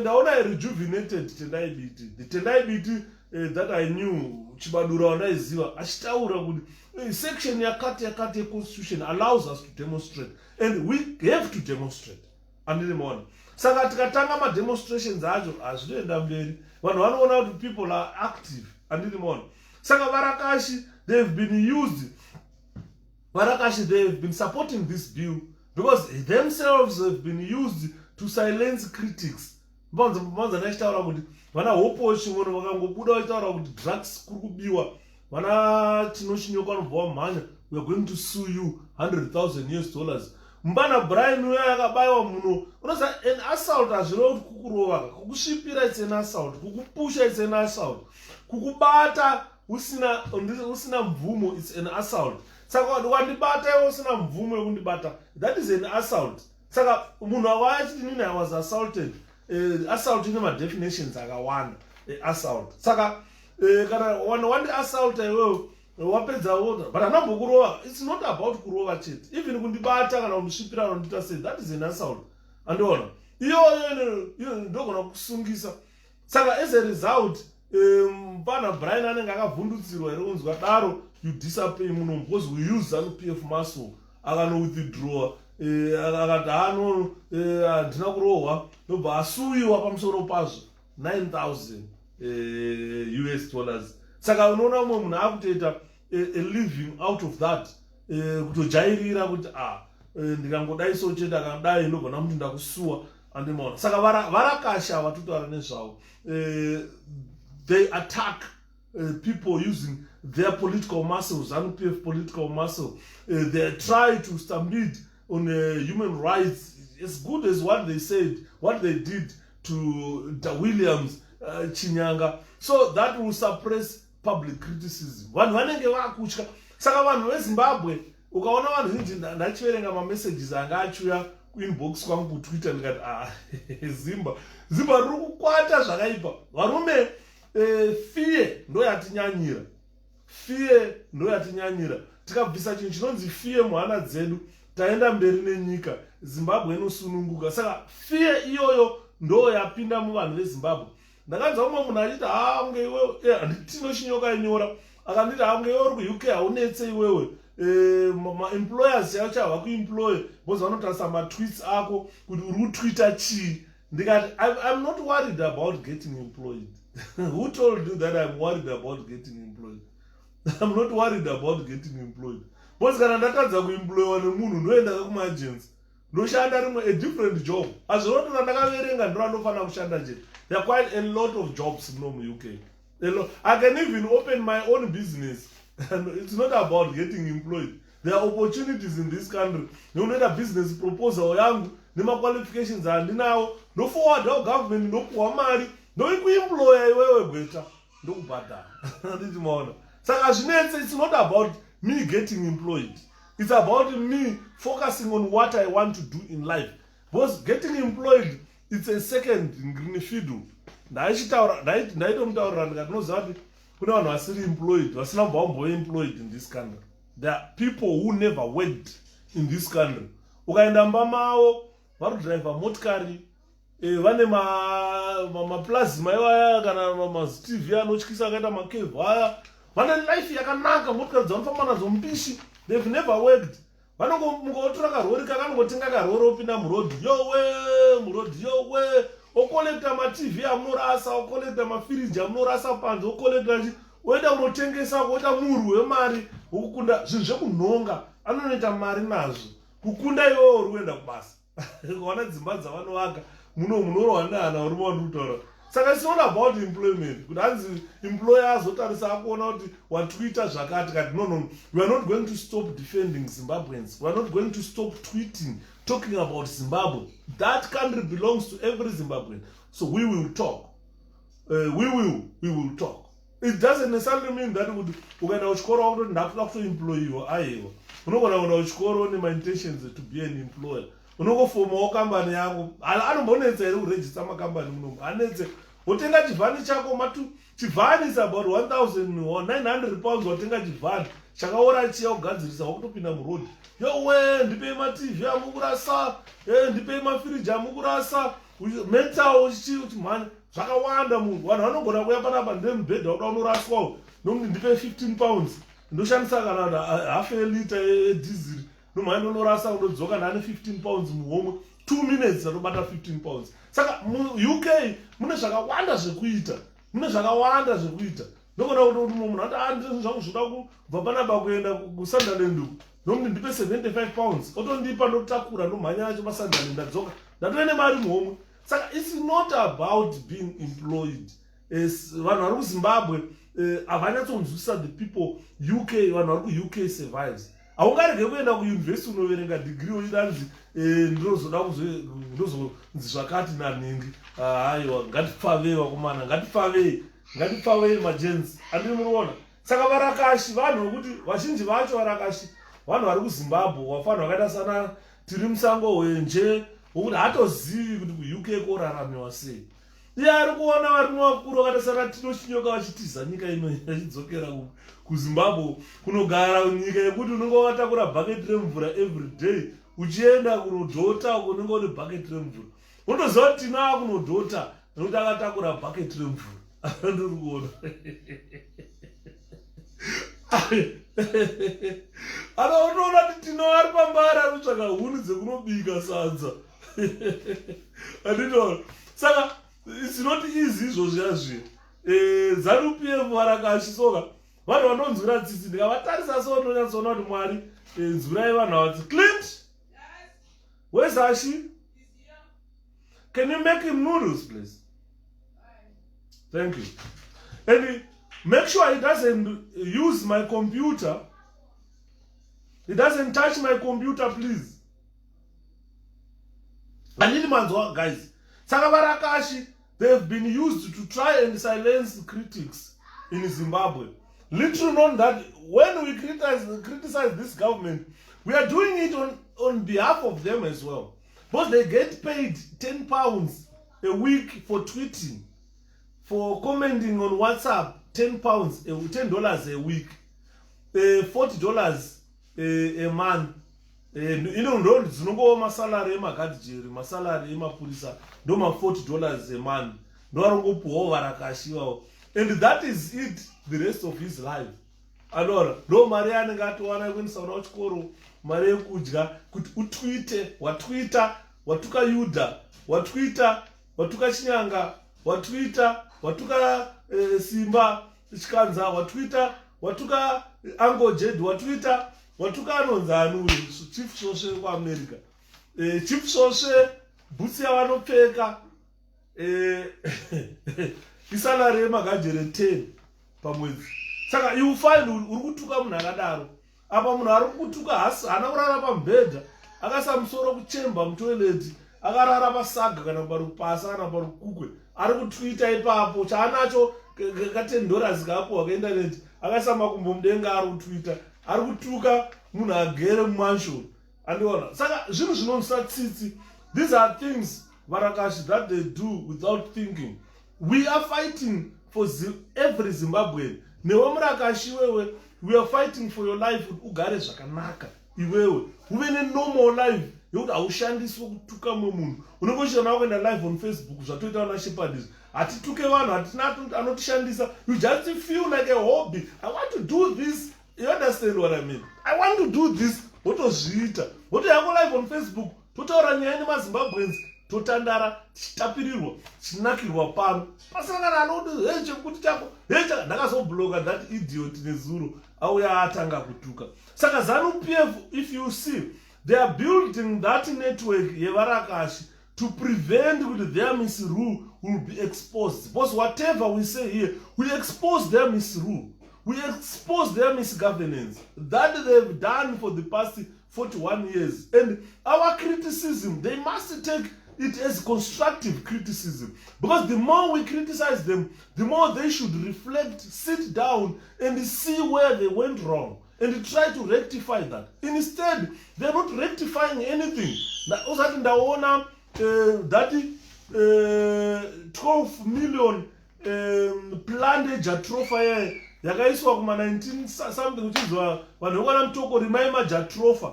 Ndaona rejuvenated Tendai Biti, the Tendai Biti that I knew Chibadura wandaiziva achitaura kuti section yakati yeconstitution allows us to demonstrate, and we have to demonstrate. Andiri maona. Saka tikatanga mademonstrations acho hazvinoenda mberi. Vanhu vanoona kuti people are active. Andiri maona. Saka Varakashi, they have been supporting this bill because themselves have been used to silence critics. Mbanza nachitaura kuti vana hoposhi ngono vakangobuda vachitaura kuti drugs kuri kubiwa. Vana tinoshinyoka vanobva vamhanya, we are going to sue you $100,000. Mbana Brian uya yakabayiwa muno. Unoza an assault hazvino kuti kukurova, kukusvipira it's an assault, kukupusha it's an assault, kukubata usina mvumo it's an assault. Saka wandibata iwe usina mvumo yekundibata, that is an assault. Saka munhu awachiti nini I was assaulted. Assault ine madefinitions akawanda assault. Saka kana wandi assault iwewe wapedza woda, but anambokurova, it's not about kurova chete. Even kundibata kana kundisvipira kundita say that is an assault. Andiona iyo ndogona kusungisa. Saka as a result pana Brian anenge akavhundutsirwa here unzwa daro you disappear muno because we use ZANU-PF muscle akano withdraw akati handina kurohwa ndobva asuyiwa pamusoro pazvo $9,000. Saka unoona umwe munhu akutoita a living out of that, kutojairira kuti ndikangodai so chete akadai ndogona kuti ndakusuwa andimaona. Saka Varakasha vatotaura nezvavo, they attack people using their political muscle, ZANU-PF political muscle. They try to stampede on human rights as good as what they said, what they did to Da Williams, Chinyanga. So that will suppress public criticism. Vanhu vanenge vakutya. Saka vanhu veZimbabwe, ukaona vanhu zhinji ndachiverenga mamessages anga achiuya kuinbox kwangu kuTwitter ndikati Zimba riri kukwata zvakaipa. Varume fear ndo yatinyanyira. Tikabvisa chinhu chinonzi fear muhana dzedu, taenda mberi nenyika, Zimbabwe inosununguka. Saka fear iyoyo ndo yapinda muvanhu veZimbabwe. Ndakanzwa umwe munhu achiti unge iwewe tinoshinyoka inyora, akanditi unge iwewe uri kuUK haunetse iwewe, ma-employers yacho hava kuemploy because vanotarisa matweets ako kuti uri kutwita chii. Ndikati I'm not worried about getting employed. Who told you that I'm worried about getting employed? I'm not worried about getting employed. Because kana ndatadza kuemploywa nemunhu ndoenda kumaagents, ndoshanda rimwe a different job. Azvinotona ndakaverenga ndo anofanira kushanda chete. There are quite a lot of jobs in the UK. I can even open my own business. And it's not about getting employed. There are opportunities in this country. You need a business proposal yangu, nema qualifications andinawo, no forward our government, no kuwa mari, no employer iwewe gweta, no kubhadhara. Nditi maona. Saka zvinetse, it's not about me getting employed. It's about me focusing on what I want to do in life. Because getting employed, it's a second in fiddle. Ndaitomutaurira ndikati noziva kuti kune vanhu vasiri employed, vasina kubva employed in this country. There are people who never worked in this country. Ukaenda mba mavo varikudhiraivha motikari vane maplasma ivaya kana mazitv anotyisa akaita makevhu aya vane life yakanaka. Motikari dzavanofamba nadzo mupishi, they've never worked. Vanongotora karori kakanongotenga karori opinda murodhi yowe okolekta matv amunorasa, okolekta mafiriji amunorasa panze, okolekta oenda kunotengesa, kuoita murwi wemari wokukunda zvinhu zvekunhonga. Anonoita mari nazvo kukunda iwewo uri kuenda kubasa. Kuona dzimba dzavanovaka munorwa neana uri maurikutaura. Saka it's not about employment. Kuti hanzi employer azotarisa akuona kuti watwita zvakati kati no, we are not going to stop defending Zimbabweans. We are not going to stop tweeting, talking about Zimbabwe. That country belongs to every Zimbabwean. So we will talk. We will talk. It doesn't necessarily mean that ukaenda kuchikoro wakuti ndakuda kutoemployiwa aiwa. Unogona kuenda kuchikoro une my intentions to be an employer. Unogofomawo kambani yako. Anombonetsa here kuregister makambani munomu. Anetse wotenga chivhani chako chivhani is about 1,900 pounds. Watenga chivhani chakaora chiya kugadzirisa wakutopinda murodhi. Yowe ndipei matv amukurasa, ndipei mafiriji amukurasa, metawo chichi mhani zvakawanda munhu. Vanhu vanogona kuya panapa ndemubhedha wakuda unoraswawo nokuti ndipei 15 pounds ndoshandisa kana half a liter edhiziri nomhani unorasa undodzoka nane 15 pounds muhomwe 2 minutes atobata 15 pounds. Saka UK mune zvakawanda zvekuita, ndogona kuti munhu ati zvangu zvoda kubva panapa kuenda kuSunderland nokuti ndipe 75 pounds otondipa ndotakura ndomhanya yacho paSunderland ndadzoka ndatove nemari muhomwe. Saka it's not about being employed. Vanhu vari kuZimbabwe havanyatsonzwisa the people UK, vanhu vari kuUK survives. Haungarege kuenda kuuniversity unoverenga degree uchidanzi ndinozoda kuzonzi zvakati nanhingi. Aiwa ngatipfavei vakomana, ngatipfavei majenzi. Andiri munoona. Saka varakashi vanhu vokuti vazhinji vacho varakashi vanhu vari kuZimbabwe wafanira vakaita sana tiri musango hwenje wokuti hatozivi kuti kuUK koraramiwa sei. Iye ari kuona varume vakuru vakaita sana Tino Chinyoka vachitiza nyika ino achidzokera kuZimbabwe kunogara nyika yekuti unenge watakura bhaketi remvura every day uchienda kunodhota unenge une bhaketi remvura. Unoziva kuti Tino akunodhota nokuti akatakura bhaketi remvura. Ndiri kuona. Unoona kuti Tino ari pambari ari kutsvaka huni dzekunobika sadza. Andinoona. Saka it's not easy izvozvo yazvi. ZANU-PF varakashisoka vanhu vanonzwira tsitsi ndikavatarisa so ndonyatsoona kuti Mwari nzwirai vanhu ava. Clint, where's Ashi? Can you make him noodles, please? Thank you. And make sure he doesn't use my computer. He doesn't touch my computer, please. I need manzwa, guys. Saka varakashi, they've been used to try and silence critics in Zimbabwe. Little known that when we criticize this government, we are doing it on behalf of them as well. Because they get paid 10 pounds a week for tweeting, for commenting on WhatsApp, 10 pounds, $10 a week, $40 a month. Ndo dzinongowa masalari emagadhijeri, masalari emapurisa ndoma $40 a month ndovarongopuwawo varakashi ivavo. And that is it the rest of his life. Anora ndo mari yanenge atowana yekuendesa vana kuchikoro, mari yekudya, kuti utwite, watwita, watuka Yuda, watwita, watuka Chinyanga, watwita, watuka Simba Chikanza, watwita, watuka Uncle Jed, watwita, watuka anonzanu Chief Shoshe kwa America. Chief Shoshe butsi yavanopfeka isalari yemagadhijeri 10 pamwedzi. Saka you find uri kutuka munhu akadaro. Apa munhu ari kutuka hana kurara pamubhedha, akasa musoro kuchemba mutoileti, akarara pasaga kana parupasa kana parukukwe, ari kutwita ipapo chaanacho ka $10 kapo wakaindaneti, akasa makumbo mudenga ari kutwita, ari kutuka munhu agere mumansion. Andiona. Saka zvinhu zvinonsa tsitsi. These are things varakashi that they do without thinking. We are fighting for every Zimbabwean. Newe murakashi wewe, we are fighting for your life ugare zvakanaka. iwewe uve nenormal life yekuti haushandiswe kutuka mwe munhu. Unongoshana kuenda live on Facebook zvatoita na Shepherd izvi. Hatituke vanhu, hatina anotishandisa. You just feel like a hobby. I want to do this. You understand what I mean? I want to do this. Wotozviita. Woto yako live on Facebook. Totaura nyaya nemaZimbabweans. Totandara, tichitapirirwa, tichinakirwa pano. Pasina kana anoti hey chekuti chako, hey ndakazobloga that idiot nezuro auya atanga kutuka. Saka ZANU-PF, if you see, they are building that network yevarakashi to prevent their misrule will be exposed. Because whatever we say here, we expose their misrule. We expose their misgovernance that they've done for the past 41 years. And our criticism, they must take it as constructive criticism. Because the more we criticize them, the more they should reflect, sit down and see where they went wrong and try to rectify that. Instead, they're not rectifying anything. That 12 million planned Jatropha yakaiswa kuma 19 something uchizwa vanhu vokana mutoko rimai maJatrofa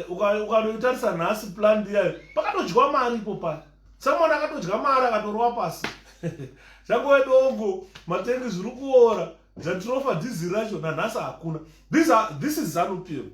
ukanotarisa nhasi plan yayo pakatodya mari ipo pari. Someone akatodya mari akatorwa pasi changove dongo matengi zviri kuora Jatrofa diesel racho nanhasi hakuna. This is ZANU-PF.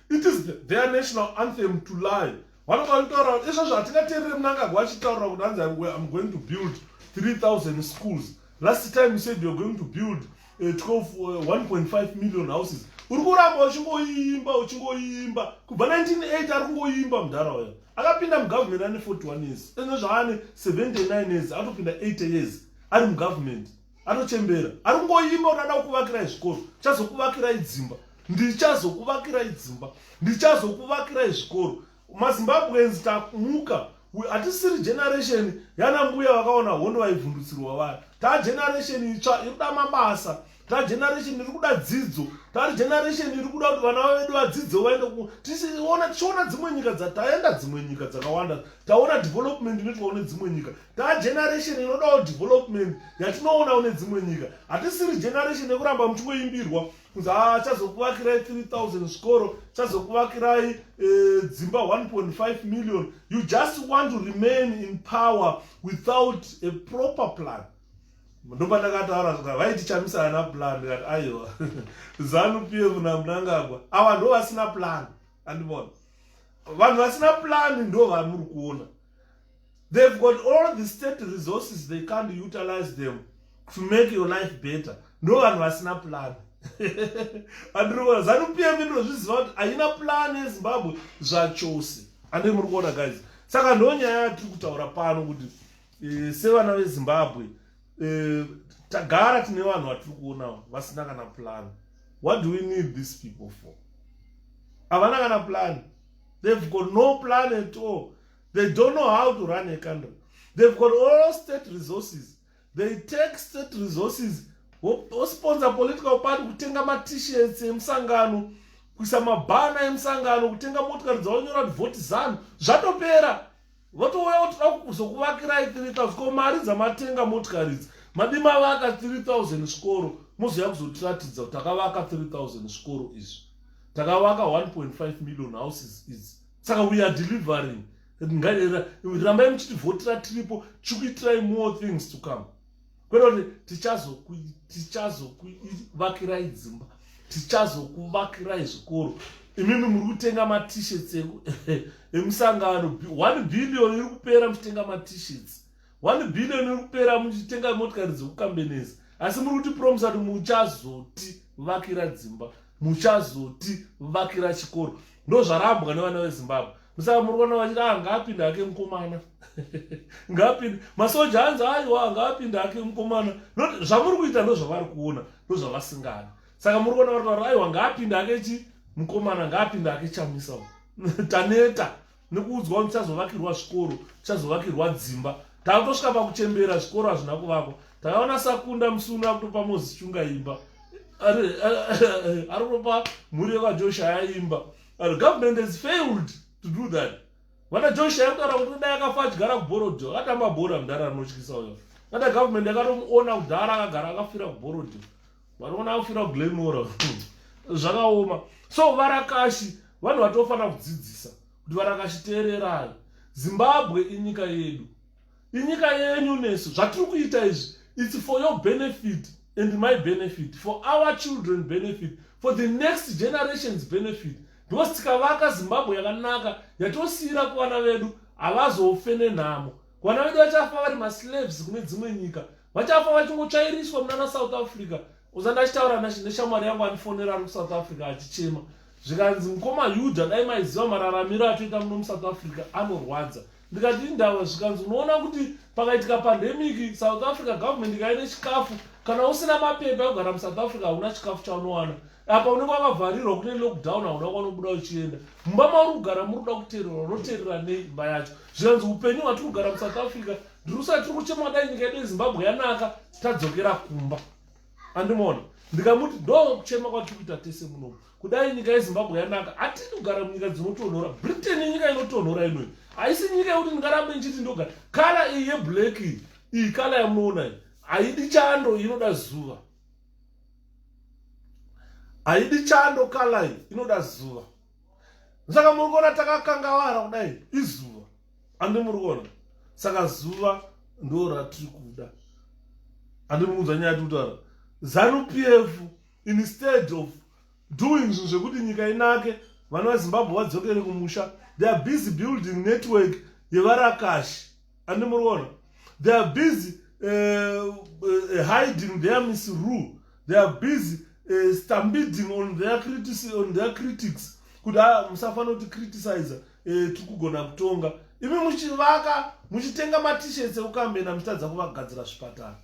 It is their national anthem to lie. Vanokataura kuti izvozvo hatingateerere Mnangagwa achitaura kuti hanzi I'm going to build 3,000 schools. Last time you said you're going to build 1.5 million houses. Uri kuramba uchingoimba kubva 1980 ari kungoimba mudhara uya. Akapinda mugovernment ane 41 years. Ene zvaane 79 years atopinda 80 years ari mugovernment. Anochembera. Ari kungoimba kuti ada kukuvakirai zvikoro. Chazokuvakirai dzimba. Ndichazokuvakirai dzimba. Ndichazokuvakirai zvikoro. MaZimbabweans takumuka. Hatisiri generation yana mbuya vakaona hondo vaivhundutsirwa vaya. Ta generation itsva irikuda mabasa. Ta generation irikuda dzidzo. Ta generation irikuda kuti vana vedu vadzidze vaende tichiona dzimwe nyika dzataenda dzimwe nyika dzakawanda. Taona development inoitwa kune dzimwe nyika. Ta generation inoda development yatinoona kune dzimwe nyika. Hatisiri generation yekuramba muchingoimbirwa kunzi chazokuvakirai 3,000 zvikoro, chazokuvakirai dzimba 1.5 million. You just want to remain in power without a proper plan. Ndoba ndakataura kuti vaitichamisa na plan ndikati aiwa ZANU-PF naMnangagwa ava ndo vasina plan. Andibona vanhu vasina plan ndo vamuri kuona. They've got all the state resources, they can't utilize them to make your life better. Ndo vanhu vasina plan. Andibona ZANU-PF ndozviziva kuti haina plan yeZimbabwe zvachose. Ande muri kuona guys. Saka ndo nyaya yatiri kutaura pano kuti sevana veZimbabwe tagara tine vanhu vatiri kuona vasina kana plan. What do we need these people for? Havana kana plan. They've got no plan at all. They don't know how to run a country. They've got all state resources. They take state resources sponsor political party, kutenga ma-t-shirts emusangano, kuisa mabhana emusangano, kutenga motikari dzavanyora kuti vote ZANU. Zvatopera. Votouya kuti kuzokuvakirai 3,000 ko mari dzamatenga motikari idzi. Madi mavaka 3,000 zvikoro. Muzoya kuzotiratidza kuti takavaka 3,000 zvikoro izvi. Takavaka 1.5 million houses idzi. Saka we are delivering. Rambai muchiti votera tiripo chikuitirai more things to come. Kwenda kuti tichazokuvakirai dzimba. Tichazokuvakirai zvikoro. Imimi muri kutenga ma-t-shirts emusangano 1 billion iri kupera muchitenga ma-t-shirts. 1 billion iri kupera muchitenga motikari dzekukambenezi. Asi muri kuti promisa kuti muchazotivakira dzimba, muchazotivakira chikoro. Ndo zvarambwa nevana veZimbabwe. Musaka muri kuona vachiti ngaapinda hake mukomana. Ngaapinda masoja anzi aiwa ngaapinda hake mukomana. Zvamuri kuita ndo zvavari kuona, ndo zvavasingana. Saka muri kuona vari aiwa ngaapinda hake mukomana, ngaapinda hake chamisa. Taneta nekuudzwa kuti chazovakirwa zvikoro, chazovakirwa dzimba. Takatosvika pakuchembera zvikoro hazvina kuvakwa. Takaona Sakunda Musuna kutopa Moses Chunga imba. Ari kutopa mhuri yakaJoshua yaimba. Government has failed to do that. Vana Joshua yakutaura kuti dai akafa achigara kuBorodho, akatamba bhora mudhara anotyisa uyo. Vana government yakatomuona kudhara akagara akafira kuBorodho. Vanoona akafira kuGlenmora. Zvakaoma. So varakashi vanhu vatofana kudzidzisa kuti varakachiteererai. Zimbabwe inyika yedu, inyika yenyu nesu. Zvatiri kuita izvi, it's for your benefit and my benefit, for our children benefit, for the next generation's benefit. Because tikavaka Zimbabwe yakanaka yatosiyira kuvana vedu, havazofene nhamo. Kuvana vedu vachafa vari maslaves kune dzimwe nyika, vachafa vachingotsvairiswa munana South Africa. Uzandachitaura neshamwari yangu anifonera ari kuSouth Africa achichema zvikanzi mukoma Yudha dai maiziva mararamiro atoita muno muSouth Africa anorwadza. Ndikati indawa zvikanzi unoona kuti pakaitika pandemic South Africa government ikaine chikafu, kana usina mapepa ekugara muSouth Africa hauna chikafu chaunowana. Apa unenge wakavharirwa kune lockdown hauna kwanobuda uchienda. Mumba mauri kugara muri kuda kuteerera, unoteerera nei imba yacho? Zvikanzi upenyu hwatiri kugara muSouth Africa ndirusa tiri kuchema dai nyika yedu yeZimbabwe yanaka tadzokera kumba. Andimona ndikamuti ndo kuchema kwatiri kuita tese munomu. Kudai nyika yeZimbabwe yanaka hatidi kugara munyika dzinotonhora. Britain inyika inotonhora inoyi, haisi nyika yekuti ndingarambe ndichiti ndogara. Kala iyi yeblack iyi kala yamunoona iyi haidi chando, inoda zuva. Haidi chando, kala iyi inoda zuva. Saka muri kuona takakangavara kudai izuva, handi muri kuona. Saka zuva ndo ratiri kuda. Handi muudza nyaya yekutaura ZANU-PF instead of doing zvinhu zvekuti nyika inake vana veZimbabwe vadzokere kumusha, they are busy building network yevarakashi. Handi muri kuona. They are busy hiding their misrule. They are busy stampeding on their critics. Kuti musafana kuti criticize tikugona kutonga. Imi muchivaka muchitenga matishets ekukambena muchitadza kuvagadzira zvipatara,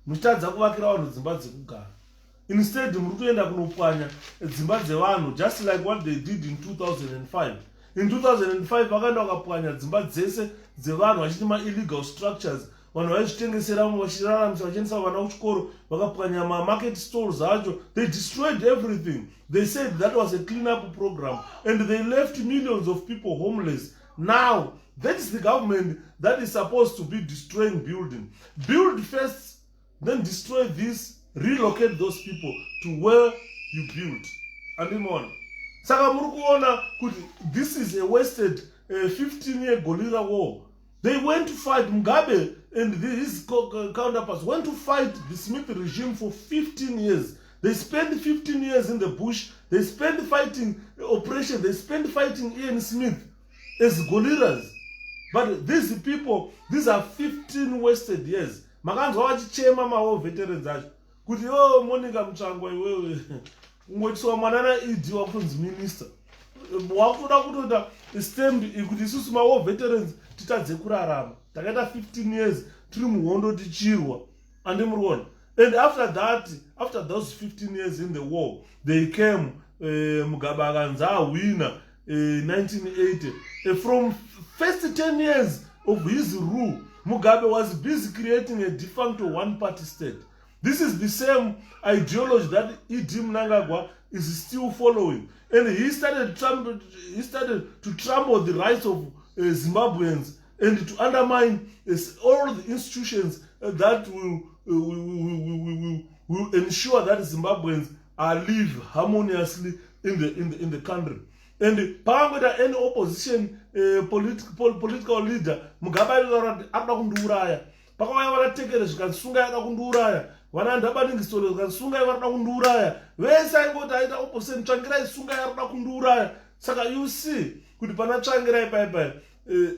muchitadza kuvakira vanhu dzimba dzekugara. Instead muri kuenda kunopwanya dzimba dzevanhu, just like what they did in 2005. In 2005 vakaenda vakapwanya dzimba dzese dzevanhu vachiti ma-illegal structures. Vanhu vaizvitengeseramo vachiraramisa vachiendesa vana kuchikoro, vakapwanya ma-market stalls acho. They destroyed everything. They said that was a clean-up program and they left millions of people homeless. Now, that is the government that is supposed to be destroying building. Build first, then destroy this, relocate those people to where you build. Andimona. Saka muri kuona kuti this is a wasted 15-year guerrilla war. They went to fight Mugabe and his counterparts went to fight the Smith regime for 15 years. They spent 15 years in the bush. They spent fighting oppression. They spent fighting Ian Smith as guerrillas. But these people, these are 15 wasted years. Makanzwa vachichema mawo veterans acho kuti Monica Mutsvangwa iwewe ungotiswa mwanana idi wakunzi minister wakutoda kutoda stamp kuti isusu mawo veterans titadze kurarama. Takaita 15 years tiri muhondo tichirwa. Andi muri kuona. And after those 15 years in the war, they came Mugabe akanza winner 1980. From first 10 years of his rule, Mugabe was busy creating a defunct one-party state. This is the same ideology that Idi Mnangagwa is still following. And he started to trample the rights of Zimbabweans and to undermine all the institutions that will ensure that Zimbabweans live harmoniously in the country. And pamwe any opposition political leader Mugabe akada kundiuraya. Pakauya vanatekere zvikansunga yada kundiuraya. Vana ndabaningisoro zvikansunga yada kundiuraya. Vese aingoti aita opposition tsvangirai sunga yada kundiuraya. Saka you see kuti pana tsvangirai paipai.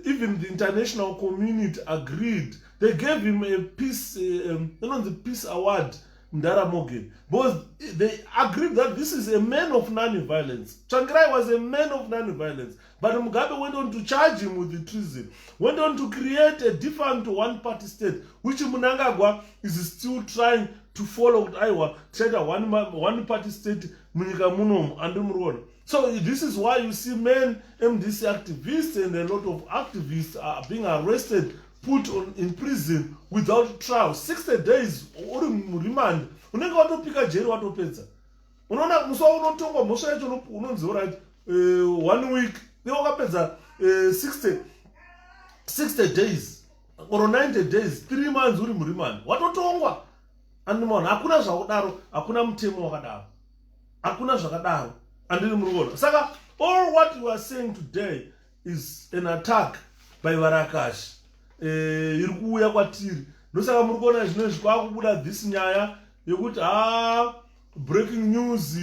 Even the international community agreed. They gave him a peace, the peace award, Ndara Morgan, because they agreed that this is a man of non-violence. Tsvangirai was a man of non-violence, but Mugabe went on to charge him with the treason, went on to create a defunct one-party state, which Mnangagwa is still trying to follow. Create a one-party state, Munika Munom and Murwana. So this is why you see men, MDC activists and a lot of activists are being arrested, put in prison without trial. 60 days or remand. Unenge watopika jeri watopedza. Unaona muso unotongwa mosha yacho unonzora 1 week. They wakapedza 60 days or 90 days, 3 months uri muremand. Watotongwa. Andimona hakuna zvakudaro, hakuna mutemo wakadaro. Hakuna zvakadaro. Andiri muri kuona. Saka All what you are saying today is an attack by Varakash. Iri kuuya kwatiri. Ndosaka muri kuona zvinhu kwakubuda this nyaya yokuti breaking news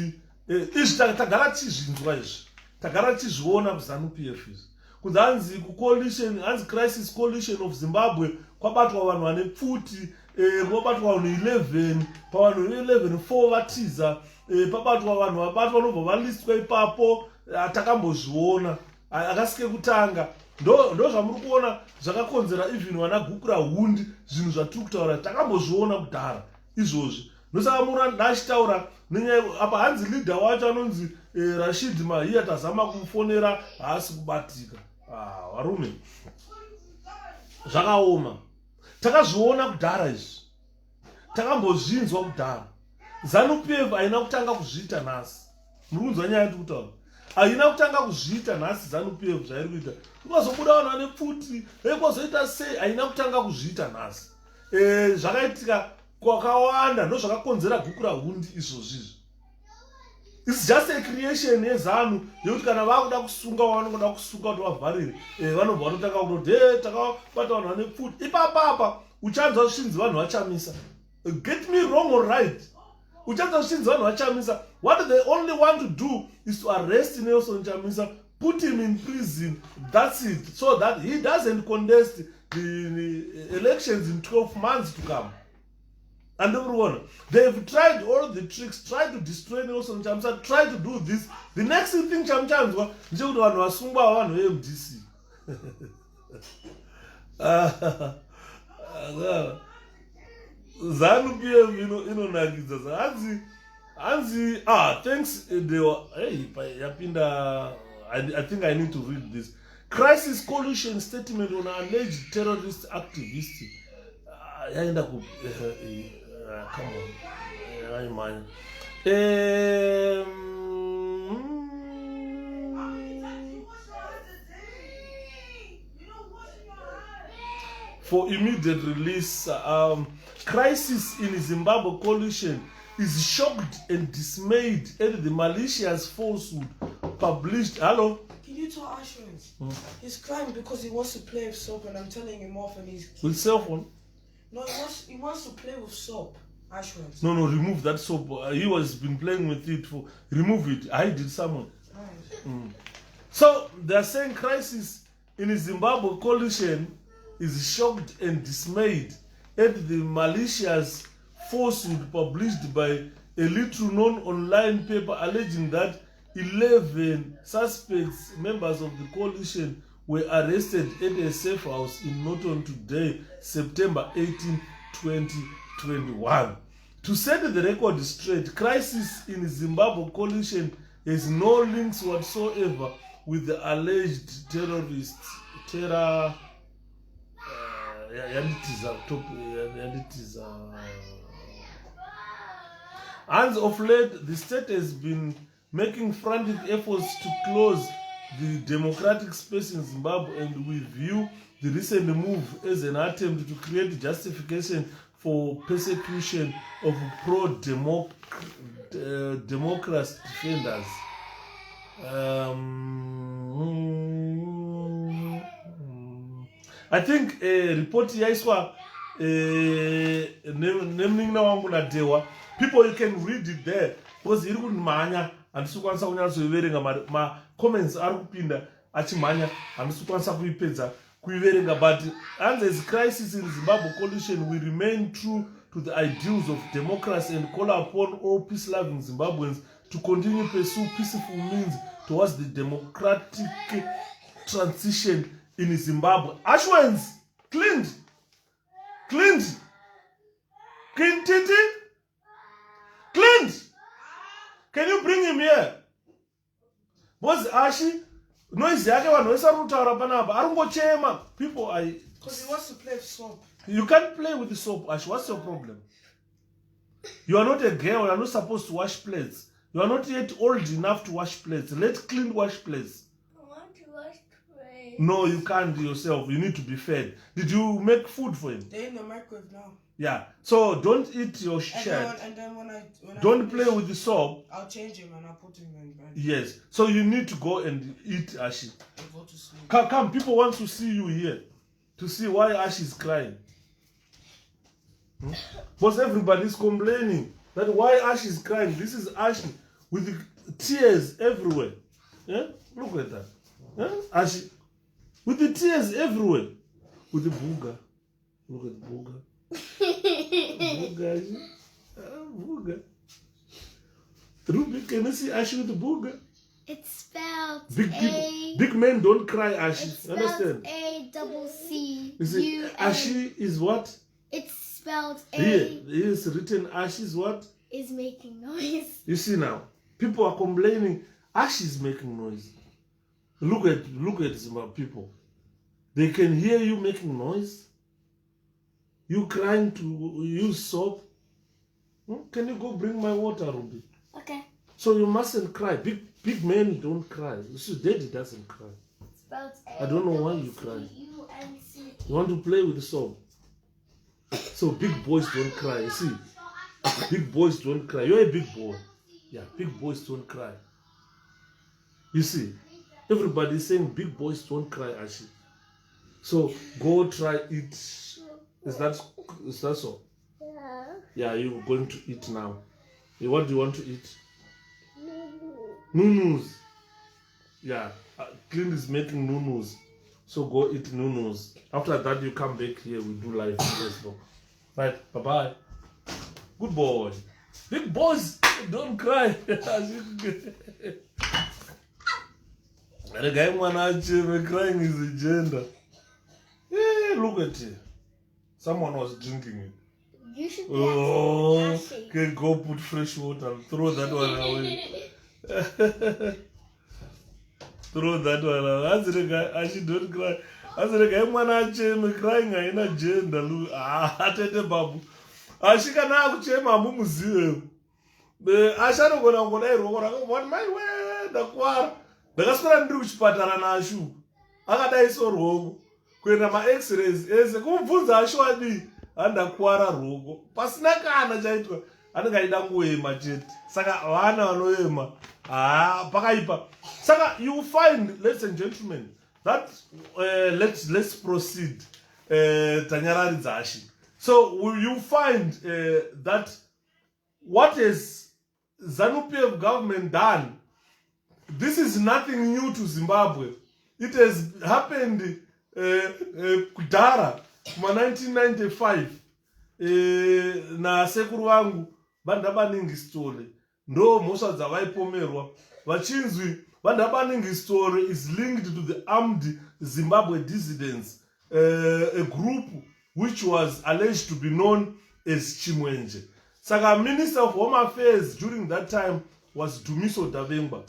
izvi tagara tichizvinzwa izvi. Tagara tichizviona kuZANU PF izvi. Kunzi hanzi coalition, hanzi crisis coalition of Zimbabwe kwabatwa vanhu vane pfuti, kwabatwa vanhu 11, pavanhu 11 4 vatiza, pabatwa vanhu vabatwa vanobva valistwa ipapo, takambozviona akasike kutanga. Ndo zvamuri kuona zvakakonzera even vana gukura hundi zvinhu zvatiri kutaura takambozviona kudhara izvozvi. Ndosaka muri ndachitaura apa hanzi leader wacho anonzi Rashid Mahia tazama kumufonera haasi kubatika. Varume zvakaoma, takazviona kudhara izvi, takambozvinzwa kudhara. ZANU PF haina kutanga kuzviita nhasi. Muri kunzwa nyaya yatiri kutaura? Haina kutanga kuzviita nhasi ZANU PF zvairi kuita. Ukazobuda vanhu vane pfuti, kwazoita sei, haina kutanga kuzviita nhasi. Zvakaitika kwakawanda ndozvakakonzera gukura hundi izvozvizvi. It's just a creation yeZANU yekuti kana vakuda kusunga vanongoda kusunga kuti vavharire, vanobva vanotanga kutoti takabata vanhu vane pfuti. Ipapapa uchanzwa zvichinzi vanhu vachamisa. Get me wrong or right. Uchanzwa zvichinzi vanhu vachamisa. What they only want to do is to arrest Nelson Chamisa, put him in prison. That's it. So that he doesn't contest the elections in 12 months to come. And everyone, they've tried all the tricks, tried to destroy Nelson Chamisa, tried to do this. The next thing Chamisa is to vanhu vasungwa vanhu veMDC. ZANU PF inonakidza. Hanzi thanks yapinda. I think I need to read this. Crisis coalition statement on alleged terrorist activist. Yaenda ku come on. Man. For immediate release, crisis in Zimbabwe coalition is shocked and dismayed at the malicious falsehood published. Hello? Can you tell Ashwin? He's crying because he wants to play with soap and I'm telling him off and he's... With cell phone? No, he wants to play with soap. Ashwin. No, remove that soap. He was been playing with it for... Remove it. I did someone. Right. So, they're saying crisis in the Zimbabwe coalition is shocked and dismayed at the malicious falsehood published by a little-known online paper alleging that 11 suspects, members of the coalition, were arrested at a safe house in Norton today, September 18, 2021. To set the record straight, crisis in Zimbabwe coalition has no links whatsoever with the alleged terrorists. As of late, the state has been making frantic efforts to close the democratic space in Zimbabwe, and we view the recent move as an attempt to create justification for persecution of pro-democracy defenders. I think report yaiswa nemninga wangu na Dewa, people, you can read it there because iri kunimhanya handisi kukwanisa kunyatsoiverenga ma comments ari kupinda achimhanya handisi kukwanisa kuipedza kuiverenga. But as a crisis in Zimbabwe coalition, we remain true to the ideals of democracy and call upon all peace-loving Zimbabweans to continue to pursue peaceful means towards the democratic transition in Zimbabwe. Ashwins, Clint, can you bring him here? Boss Ashi, noise yake vanhu vese arikutaura panapa aringochema. People are... Because he wants to play with soap. You can't play with the soap, Ash. What's your problem? You are not a girl. You are not supposed to wash plates. You are not yet old enough to wash plates. Let Clint wash plates. I want to wash plates. No, you can't yourself. You need to be fed. Did you make food for him? They're in the microwave now. Yeah. So don't eat your And shirt. then when I Don't finish, play with the soap. I'll change him and I'll put him in bed. Yes. So you need to go and eat Ashi. And go to sleep. Come. People want to see you here, to see why Ashi is crying. Because everybody's complaining that why Ashi is crying. This is Ashi with the tears everywhere. Yeah? Look at that. Yeah? Ashi with the tears everywhere. With the booger. Look at the booger. Booger, Ashi. Booger. Ruby, can you see Ashi with the booger? It's spelled Big men don't cry, Ashi. It's Understand? spelled A-double-C. You see, Ashi is what? It's spelled Here is written Ashi is what? is making noise. You see now, people are complaining. Ashi is making noise. Look at some people. They can hear you making noise. You crying to use soap. Can you go bring my water, Ruby? Okay. So you mustn't cry. Big men don't cry. You see, Daddy doesn't cry. Spelled I don't know why you cry. A-double-C-U-N-C. You want to play with the soap. So big boys don't cry. You see, big boys don't cry. You're a big boy. Yeah, big boys don't cry. You see, everybody's saying big boys don't cry, Ashi. So go try eat. Is that so? Yeah. Yeah, you're going to eat now. What do you want to eat? Nunus. Yeah, Clint is making nunus. So go eat nunus. After that, you come back here. We do live on Facebook. Right, bye-bye. Good boy. Big boys, don't cry. The guy crying is a gender. Yeah, look at it. Someone was drinking it. You should be Okay, go put fresh water. Throw that one away. Throw that one away. As the guy, Ashi don't cry. As the guy, man, crying in a gender. Atete babu. Ashi kana kuchema mumuziwe. Ashano gona ero one my way the kwara. Ndakaswera ndiri kuchipatara naashu. Akadai sorwongo. Kuenda ma-x-rays ese kumubvunza Ashu adi andakuwara rogo. Pasina kana chaitwa. Anenge aida kuema chete. Saka vana vanoema. Pakaipa. Saka you find, ladies and gentlemen, that let's proceed. Tanyararidza Ashi. So you find that what has ZANU-PF government done, this is nothing new to Zimbabwe. It has happened kudhara kuma 1995 nasekuru vangu vandabaningi story ndo mhosva dzavaipomerwa vachinzwi vandabaningi story is linked to the armed Zimbabwe dissidents, a group which was alleged to be known as Chimwenje. Saka Minister of Home Affairs during that time was Dumiso Davemba.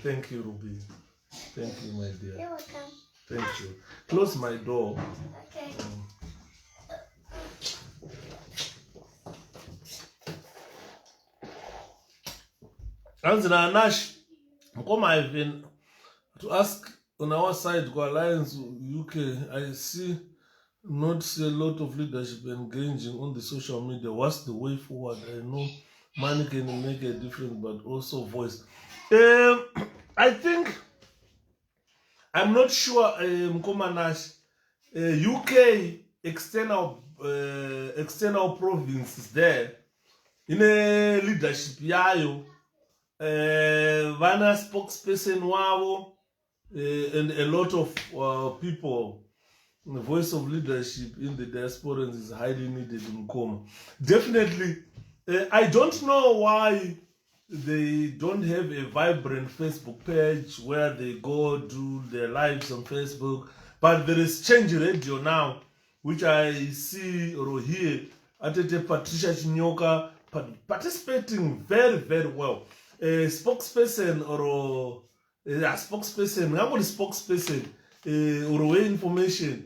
Thank you, Ruby. Thank you, my dear. You're welcome. Thank you. Close my door. Okay. Anzina Anash, I've been to ask on our side, Go Alliance UK, I not see a lot of leadership engaging on the social media. What's the way forward? I know money can make a difference, but also voice. I think, I'm not sure, Mkomanash, UK external province is there in a leadership yayo, vana spokesperson wavo, and a lot of people. The voice of leadership in the diaspora is highly needed in Mkoma. Definitely, I don't know why they don't have a vibrant Facebook page where they go do their lives on Facebook, but there is Change Radio now, which I see or hear Atete Patricia Chinyoka participating very, very well. A spokesperson or a spokesperson, I'm not a spokesperson, or information.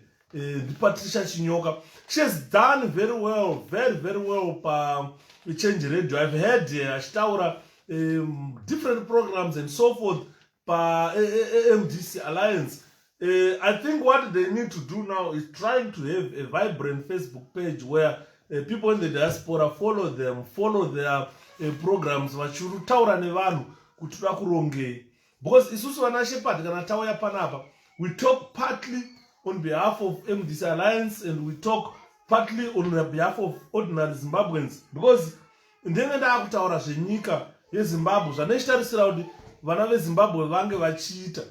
Patricia Chinyoka, she has done very well, very, very well. Change Radio. I've heard Ashtaura different programs and so forth. MDC Alliance. I think what they need to do now is trying to have a vibrant Facebook page where people in the diaspora follow them, follow their programs vachitaura nevanhu kuti toda kurongei. Because isusu vana Shepherd kana tauya panapa, we talk partly on behalf of MDC Alliance and we talk partly on behalf of ordinary Zimbabweans. Because ndenge ndakutaura zvenyika yeZimbabwe zvanochitarisira kuti vana veZimbabwe vange vachiita.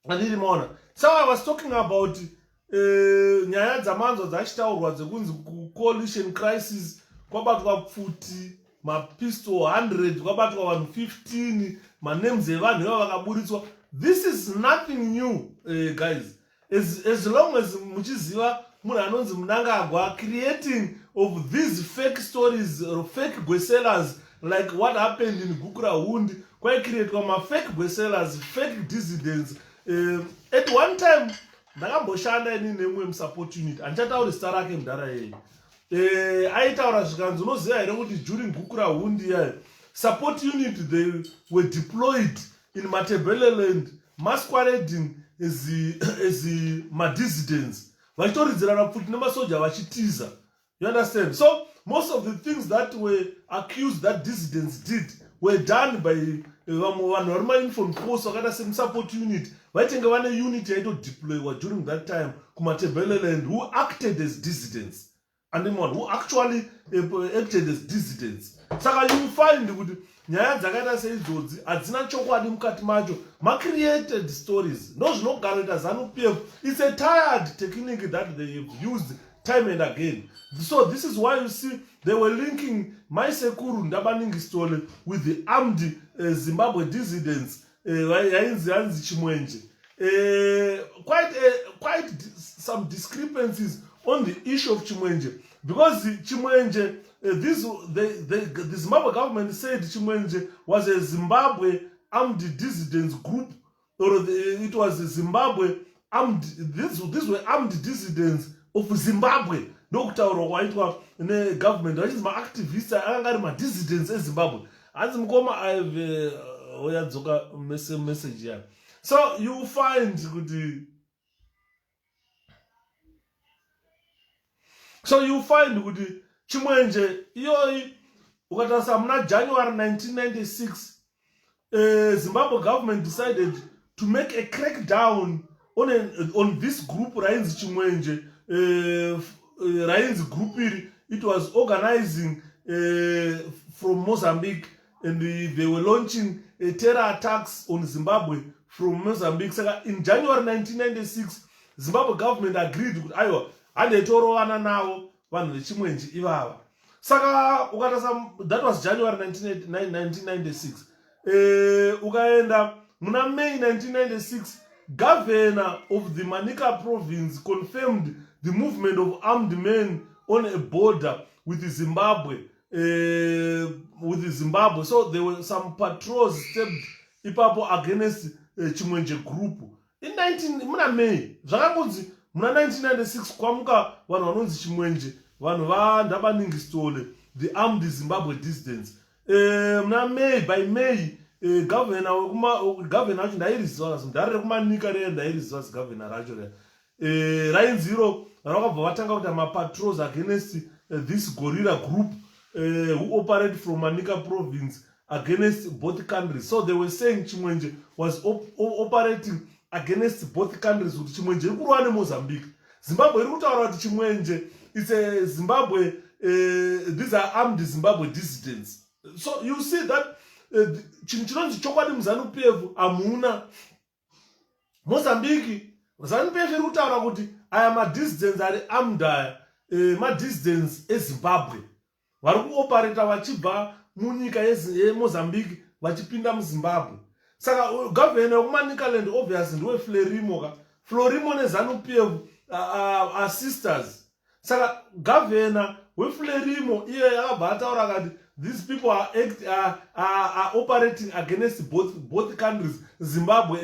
Andiri maona. So I was talking about nyaya dzamanzwa dzachitaurwa dzekunzi coalition crisis kwabatwa pfuti mapistol 100 kwabatwa vanhu 15 manames evanhu ivavo vakaburitswa. This is nothing new, guys. As long as muchiziva munhu anonzi Mnangagwa creating of these fake stories or fake bestsellers like what happened in Gukurahundi, kwaicreatwa ma-fake bestsellers, fake dissidents. At one time ndakamboshanda ini nemwe musupport unit andichatauri zita rake mudhara yeye aitaura zvikanzi unoziva here kuti during Gukurahundi yayo support unit they were deployed in Matabeleland masquerading as madissidents vachitoridzirana pfuti nemasoja vachitiza. You understand? So most of the things that were accused that dissidents did were done by vanhu vari mainformed force vakaita semusupport unit vaitenge vane unit yaitodeploywa during that time kumatabeleland who acted as dissidents and who actually acted as dissidents. Saka you find kuti nyaya dzakaita seidzodzi hadzina chokwadi mukati macho, ma-created stories ndozvinogara ZANU-PF. It's a tired technique that they have used time and again. So this is why you see they were linking Maisekuru Ndabaningi Stole with the armed Zimbabwe dissidents, Hanzi Chimwenje. Quite some discrepancies on the issue of Chimwenje, because Chimwenje, the Zimbabwe government said Chimwenje was a Zimbabwe armed dissidents group, or it was a Zimbabwe armed. These were armed dissidents of Zimbabwe. Ndokutaurwa kwaitwa negovernment vachiti maactivists akanga ari madissidents eZimbabwe. Hanzi mukoma oyadzoka message yayo. So you find kuti Chimwenje iyoyi ukatarisa muna January 1996 Zimbabwe government decided to make a crackdown on this group rainzi Chimwenje. Rainzi group it was organizing from Mozambique, and they were launching terror attacks on Zimbabwe from Mozambique. So in January 1996 Zimbabwe government agreed kuti aiwa handetorovana navo vanhu vechimwenje ivava. Saka that was January 1996. Ukaenda muna May 1996 governor of the Manica province confirmed the movement of armed men on a border with Zimbabwe. So there were some patrols stepped ipapo against Chimwenje group. In muna May, zvakangonzi muna 1996 kwamuka vanhu vanonzi Chimwenje, vanhu vaNdabaningi Stole, the armed Zimbabwe dissidents. Muna May, by May, governor wacho ndairiziva mudhara rekumanika reye ndairiziva zigovernor racho rainziro rakabva vatanga kuita mapatrols against this gorilla group who operate from Manica province against both countries. So they were saying Chimwenje was operating against both countries. Chimwenje iri kurwa neMozambique. Zimbabwe iri kutaura kuti Chimwenje it's a Zimbabwe, these are armed Zimbabwe dissidents. So you see that chinonzi chokwadi muZANU-PF hamuna. Mozambique ZANU-PF iri kutaura kuti aya madissidents ari armed aya madissidents eZimbabwe vari kuoperata vachibva munyika yeMozambique vachipinda muZimbabwe. Saka governor wekuManicaland obviously ndiwe Frelimo neZANU-PF are sisters. Saka governor weFrelimo iye akabva ataura akati these people are operating against both countries, Zimbabwe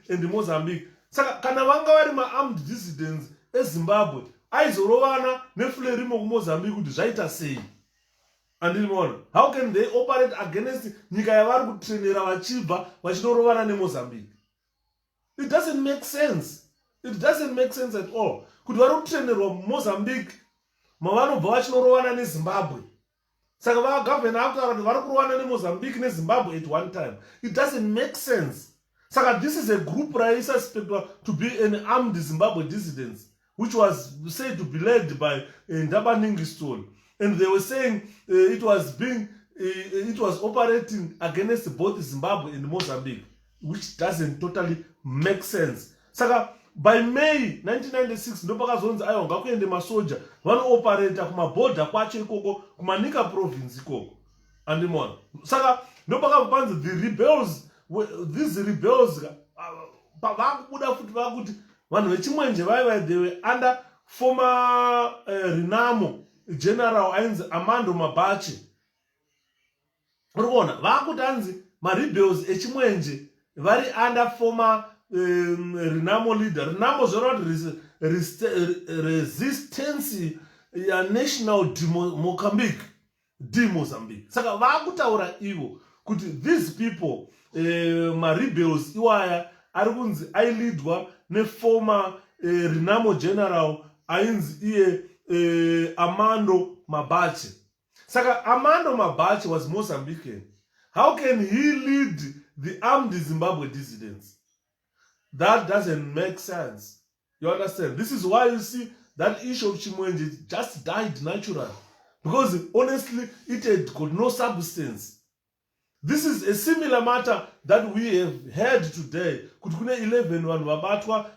and Mozambique. Saka kana vanga vari ma-armed dissidents eZimbabwe aizorovana neFrelimo kuMozambique kuti zvaita sei? Andinoona, how can they operate against nyika yavari kutrainera vachibva vachinorovana neMozambique? It doesn't make sense. It doesn't make sense at all. Kuti vari kutrainerwa Mozambique mavanobva vachinorovana nezimbabwe. Saka vagavhena akutaura kuti vari kurovana nemozambique nezimbabwe at one time. It doesn't make sense. Saka this is a group suspected to be an armed Zimbabwe dissidents, which was said to be led by Ndaba Livingstone. And they were saying it was operating against both Zimbabwe and Mozambique, which doesn't totally make sense. Saka by May 1996, ndopakazonzi aiwa ngakuende masoja vanooperator kumaborder kwacho ikoko kumanika province ikoko. Andimona. Saka ndopakapanzi these rebels vakubuda futi vakuti vanhu vechimwenje they were under former Renamo general ainzi Armando Mabache. Urikuona vakuti anzi marebels echimwenje vari under former Renamo leader. Renamo zvoroti resistance ya national Mozambique, Mozambique. Saka vakutaura ivo kuti these people marebels iwaya ari kunzi ailidwa neformer Renamo general ainzi iye Armando Mabache. Saka Armando Mabache was Mozambican. How can he lead the armed Zimbabwe dissidents? That doesn't make sense. You understand? This is why you see that issue of Chimwenje just died naturally. Because honestly, it had got no substance. This is a similar matter that we have heard today. Kuti kune 11 vanhu vabatwa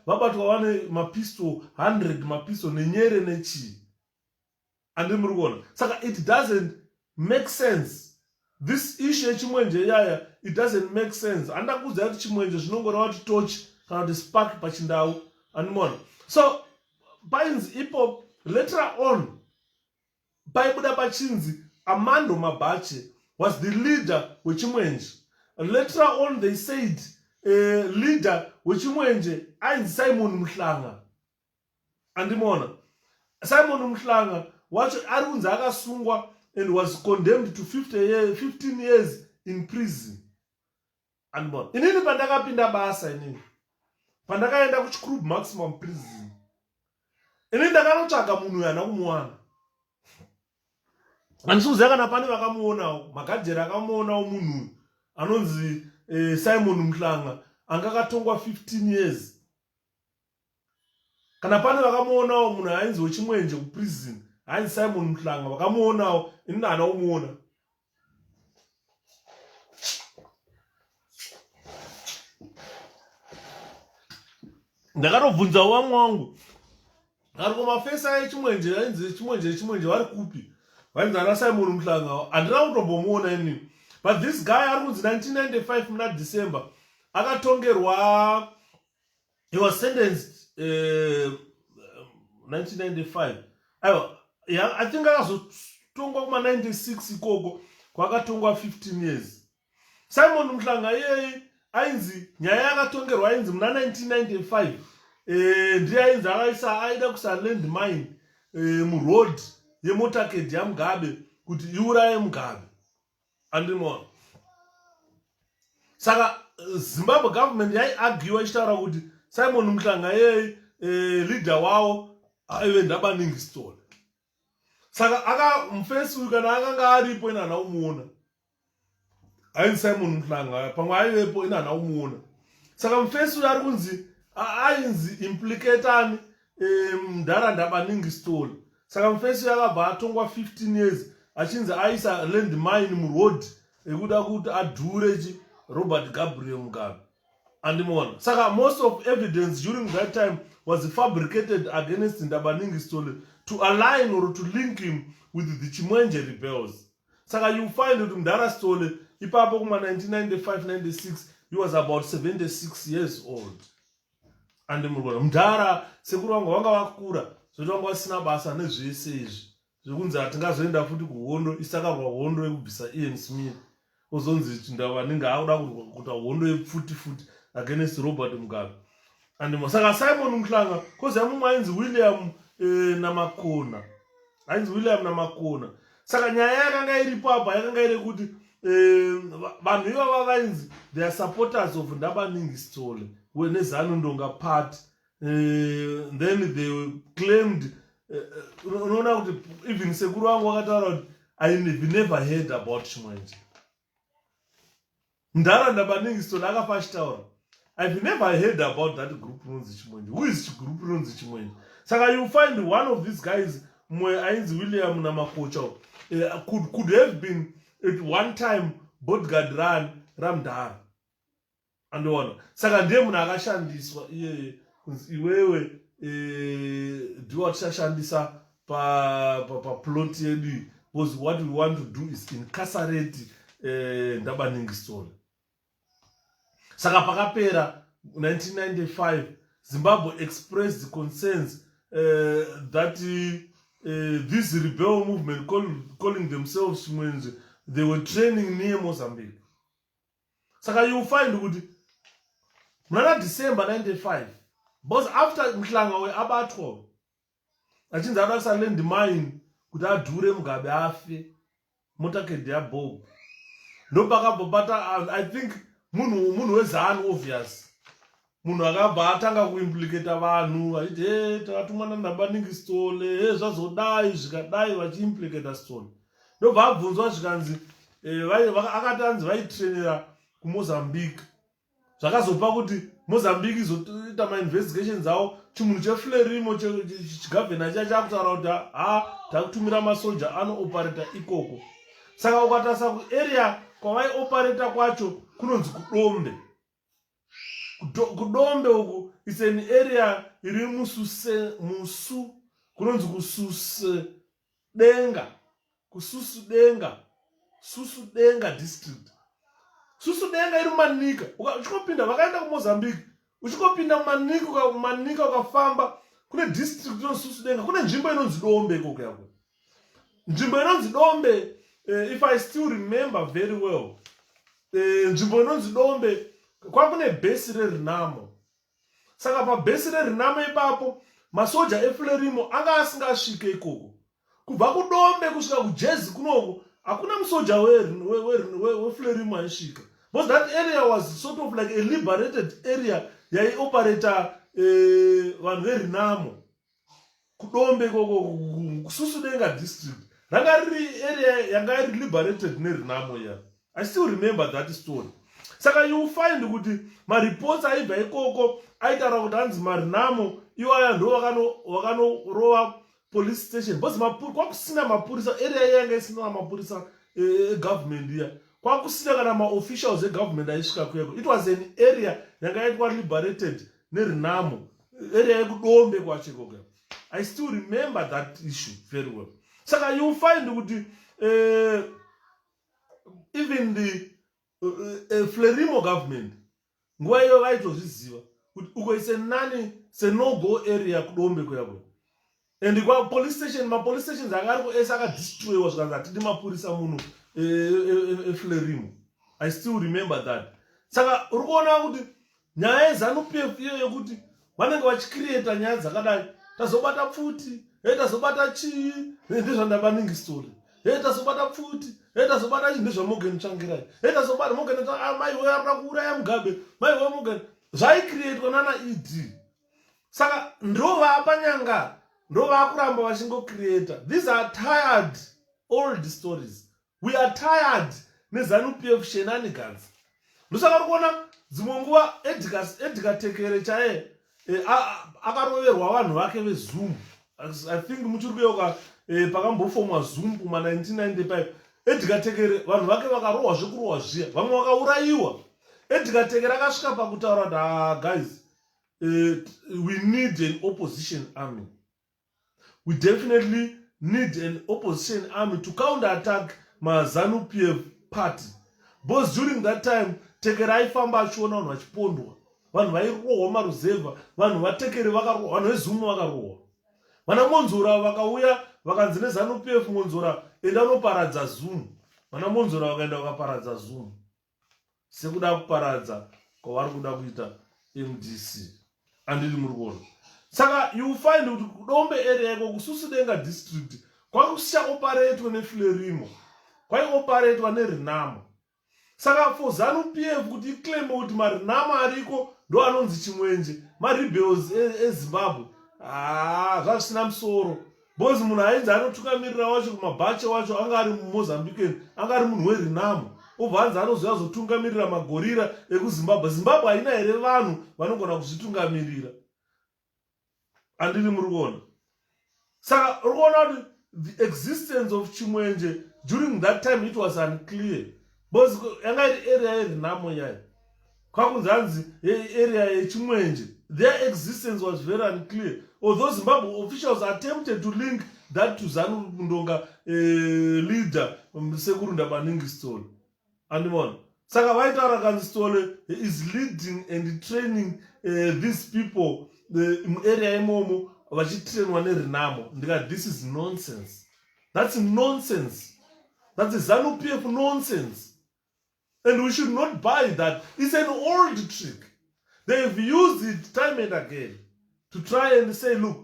vane mapisto 100 mapisto nenyere nechi. And murikuona. Saka it doesn't make sense. This issue Chimwenje yaya, it doesn't make sense. Andakuudza kuti Chimwenje zvinongora kuti torch kana kuti spark pachindau. And so painzi ipo later on paibuda pachinzi Armando Mabache was the leader wechimwenje. Later on they said leader wechimwenje ainzi Simon Mhlanga. Andimona. Simon Mhlanga wacho ari kunzi akasungwa and was condemned to 15 years in prison. Andimona. Inini pandakapinda basa inini. Pandakaenda kuchikrub maximum prison. Inini ndakanotsvaga munhu yana kumuwana. Andisuziva kana pane vakamuonawo, magadhera akamuonawo munhu anonzi Simon Mhlanga anga akatongwa 15 years. Kana pane vakamuonawo munhu ainzi wechimwenje kuprison, ainzi Simon Mhlanga vakamuonawo, inini hana kumuona. Ndakatobvunza wamwe wangu ari kumafesa echimwenje ainzi chimwenje vari kupi? Vainzi ana Simon Mhlanga handina kutombomuona inini. But this guy ari kunzi 1995 muna December akatongerwa, he was sentenced 1995. Aiwa, I think akazotongwa kuma 96 ikoko kwakatongwa 15 years. Simon Mhlanga yeye ainzi nyaya yakatongerwa ainzi muna 1995 ndiye ainzi akaisa aida kusaland mine muroad yemotaked yaMugabe kuti iuraye Mugabe. Andimona. Saka Zimbabwe government yaiargue ichitaura kuti Simon Mhlanga yeye leader wawo aive Ndaba Livingstone. Saka akamufacebook kana akanga aripo ina naumuona. Ainzi Simon Mhlanga pamwe aivepo ina naumuona. Saka mufacebook ari kunzi ainzi implicatani Ndaba Livingstone. Saka mufacebook akabva atongwa 15 years achinzi aisa land mine muroad ekuda kuti adhure Robert Gabriel Mugabe. Andimona. Saka most of evidence during that time was fabricated against Ndaba Livingstone to align or to link him with the Chimwenje rebels. Saka you find that Ndara Stole ipapo kuma 1995-96 he was about 76 years old. Andimona. Mdara sekuru wangu wanga vakura zvoti wanga vasina basa nezvese izvi zvekunzi hatingazoenda futi kuhondo isakarwa hondo yekubvisa Ian Smith ozonzi Ndaba Ningi akuda kuita hondo yepfuti against Robert Mugabe. Andimona. Saka Simon Mhlanga kozi yamumwe ainzi William Namakona. Ainzi William Namakona. Saka nyaya yakanga iripo apa yakanga iri kuti vanhu ivava vainzi they are supporters of Ndaba Livingstone neZanu Ndonga party. Then they claimed unoona kuti even sekuru wangu wakataura kuti I've never heard about Chimwenje. Ndaraunda Livingstone akafa achitaura, I've never heard about that group runzi Chimwenje. Who is group runzi Chimwenje? Saka you find one of these guys, mwe ainzi William Namakocha, could have been at one time bodyguard Ramdara. Andoona. Saka ndiye munhu akashandiswa iwewe ndiwe wachashandisa pa plot yedu, because what we want to do is incarcerate Livingstone. Saka pakapera 1995 Zimbabwe expressed concerns that this rebel movement calling themselves Chimwenje, they were training near Mozambique. Saka you find kuti muna December 95, because after mhlanga weabatwa achinzi ada kusarend mine kuti adhure Mugabe afe motakedi yaBob ndopakabobata. I think munhu wezanu obvious, munhu akabva atanga kuimplicate vanhu achiti takatumwa naLivingstone zvazodai zvikadai vachiimplicate Stone. Ndobva abvunzwa zvikanzi akati anzi vaitrainera kuMozambique. Zvakazopa kuti Mozambique izoita mainvestigations avo, chimunhu cheFrelimo chigavhena chakutaura kuti takutumira masoldier anooperator ikoko. Saka ukatarisa kuarea kwavaioperata kwacho kunonzi kuDombe. Kudombe uku is an area iri musu kunonzi Susudenga district. Susudenga iri Manika. Uchikopinda vakaenda kuMozambique, uchikopinda Manika ukafamba kune district inonzi Susudenga, kune nzvimbo inonzi Dombe ikoko yako. Nzvimbo inonzi Dombe, if I still remember very well, nzvimbo inonzi Dombe kwakune base reRenamo. Saka pa base reRenamo ipapo masoja eFrelimo anga asingasvike ikoko. Kubva kuDombe kusvika kuJezi kunoko hakuna musoja weFrelimo aisvika, because that area was sort of like a liberated area yaioperator vanhu veRenamo. Kudombe ikoko kuSusudenga district ranga riri area yanga iri liberated neRenamo ya. I still remember that story. Saka you find kuti mareports aibva ikoko aitaura kuti hanzi maRenamo iwaya ndo vakanorowa police station, because kwakusina mapurisa, area yanga isina mapurisa government ya. Kwakusina kana maofficials egovernment aisvika kuyeko. It was an area yanga yaitwa liberated neRenamo, area yekuDombe kwacho ikoko. I still remember that issue very well. Saka you find kuti even the Frelimo government nguva iyo vaitozviziva kuti uko ise nani no-go area kuDombe kuyako. And kwa police station, mapolice stations akariko ese akadestroywa zvikanzi hatidi mapurisa munhu eFrelimo. I still remember that. Saka uri kuona kuti nyaya yeZANU-PF iyo yekuti vanenge vachicreata nyaya dzakadai, tazobata pfuti, tazobata chii, ndezvaLivingstone, tazobata pfuti, tazobata chii, ndezvaMorgan Tsvangirai, tazobata Morgan mai wewe arikuda kuuraya Mugabe, mai wewe Morgan, zvaicreatwa nana ED. Saka ndovapa nyanga, ndovakuramba vachingocreata. These are tired old stories. We are tired neZANU-PF shenanigans. Ndosaka kuona dzimwe nguva Edgar Tekere chaye akaroverwa vanhu vake veZoom. I think muchiri kuyeuka pakambofomwa Zoom kuma 1995. Edgar Tekere vanhu vake vakarohwa zvekurohwa zviya, vamwe vakaurayiwa. Edgar Tekere akasvika pakutaura kuti guys, we need an opposition army. We definitely need an opposition army to counterattack maZANU-PF party. Because during that time, Tekere aifamba achiona vanhu vachipondwa, vanhu vairohwa maruzevha, vanhu vaTekere vakarohwa, vanhu veZoom vakarohwa. Vana Monzora vakauya vakanzi neZANU-PF Monzora enda unoparadza Zoom. Vana Monzora vakaenda vakaparadza Zoom. Sekuda kuparadza kwavari kuda kuita MDC. Andiri muri kuona. Saka you find kuti kuDombe area iko kuSusudenga district kwakusaoperatwa neFrelimo, kwaioperatwa neRenamo. Saka for ZANU-PF kuti iclaim kuti maRenamo ariko ndo anonzi Chimwenje, marebels eZimbabwe, zvasina musoro. because munhu ainzi anotungamirira wacho kumabhache wacho anga ari mumozambique, anga ari munhu weRenamo, obva anzi anozouya zotungamirira magorira ekuzimbabwe. Zimbabwe haina here vanhu vanogona kuzvitungamirira? Handiri muri kuona? Saka uri kuona kuti the existence of Chimwenje during that time it was unclear, because yanga iri area yeRenamo yayo, kwakunzi hanzi area yeChimwenje, their existence was very unclear, although Zimbabwe officials attempted to link that to ZANU Ndonga leader Sekuru Ndabaningi Stole. Andimona. Saka vaitaura kanzi Stole is leading and training these people area imomo vachitrainwa neRenamo. Ndika, this is nonsense. That's nonsense. That's a ZANU-PF nonsense. And we should not buy that. It's an old trick. They've used it time and again to try and say, look,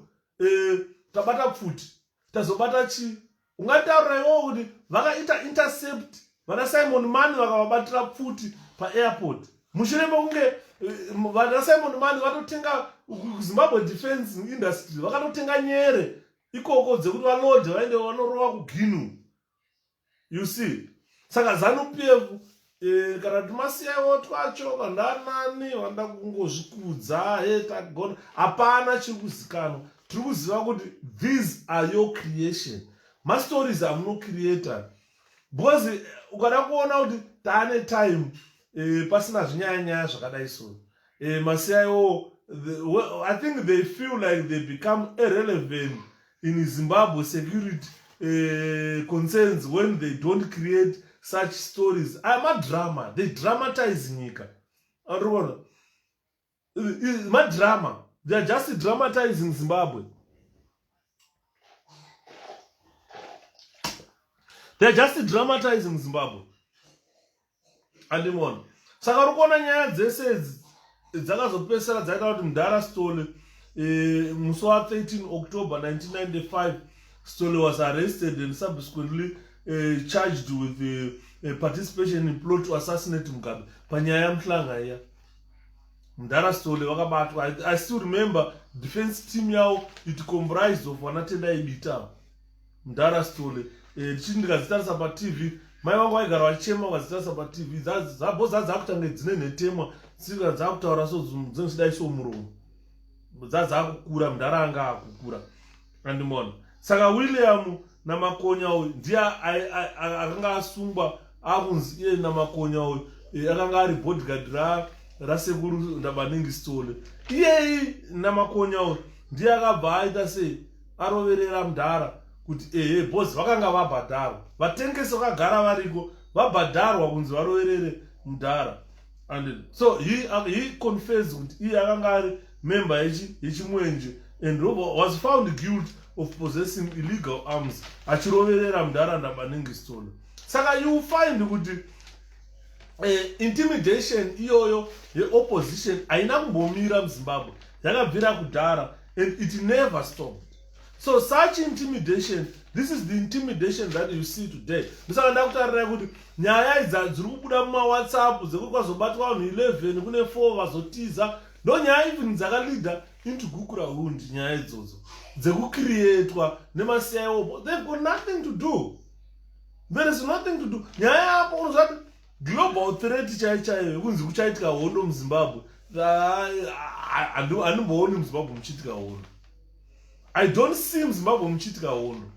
tabata pfuti, tazobata chi. Ungataura iwo kuti vakaita intercept vana Simon Mani vakavabatira pfuti pa-airport. Mushure mekunge vana Simon Mani vatotenga Zimbabwe Defense Industry, vakatotenga nyere ikoko dzekuti valodhe vaende vanorova kuGinu. You see? Saka ZANU-PF kana timasiyawo twacho vandanani vanda kungozvikudza tagona, hapana chiri kuzikanwa. Tiri kuziva kuti these are your creation. Mastories amunocreata. Because ukada kuona kuti taane time pasina zvinyanya zvakadai so. Masiyawo, I think they feel like they become irrelevant in Zimbabwe security concerns when they don't create such stories. I'm a drama. They dramatize Nika. My drama. They are just dramatizing Zimbabwe. They are just dramatizing Zimbabwe. And the one. Saka rukona nyaya dzese dzakazopesera dzaita kuti Mdara Stole musi wa 13 October 1995 Stole was arrested and subsequently charged with participation in plot to assassinate Mugabe. Panyaya Mhlanga iya. Mdara Stole wakabatwa. I still remember defense team yao it comprised of vanatenda ibita. Mdara Stole. Ndikazvitarisa pa-TV. Mai vangu vaigara vachema vachitarisa pa-TV. Zabhoza dzakutange dzine nhetemwa. Tsika dzakutaura so dzinodai so muromo. Dzakukura Mdara anga akukura. Andimona. Saka William Namakonya ndiye akanga asungwa akunzi iye Namakonya akanga ari bodyguard rasekuru Ndabaningi Stole. Iye Namakonya ndiye akabva aita sei aroverera Mdara kuti boss vakanga vabhadharwa. Vatengesi vakagara variko vabhadharwa kunzi varoverere Mdara. And so he confessed kuti iye akanga ari member yeChimwenje and was found guilty of possessing illegal arms achiroverera Mdara Ndabaningi Stole. Saka you find kuti intimidation iyoyo ye-opposition haina kumbomira muZimbabwe, yakabvira kudhara and it never stopped. So such intimidation, this is the intimidation that you see today. Ndisaka ndakutarira kuti nyaya idzi dziri kubuda mumawhatsapp dzekuti kwazobatwa vanhu 11 kune 4 vazotiza ndo nyaya even dzakalida into Gukurahundi. Nyaya idzodzo dzekucreatwa nemasiyawo, they've got nothing to do. There is nothing to do. Nyaya yapo unozvati global threat chaiyo kunzi kuchaitika hondo muZimbabwe. Handimbooni muZimbabwe muchiitika hondo. I don't see muZimbabwe muchiitika hondo.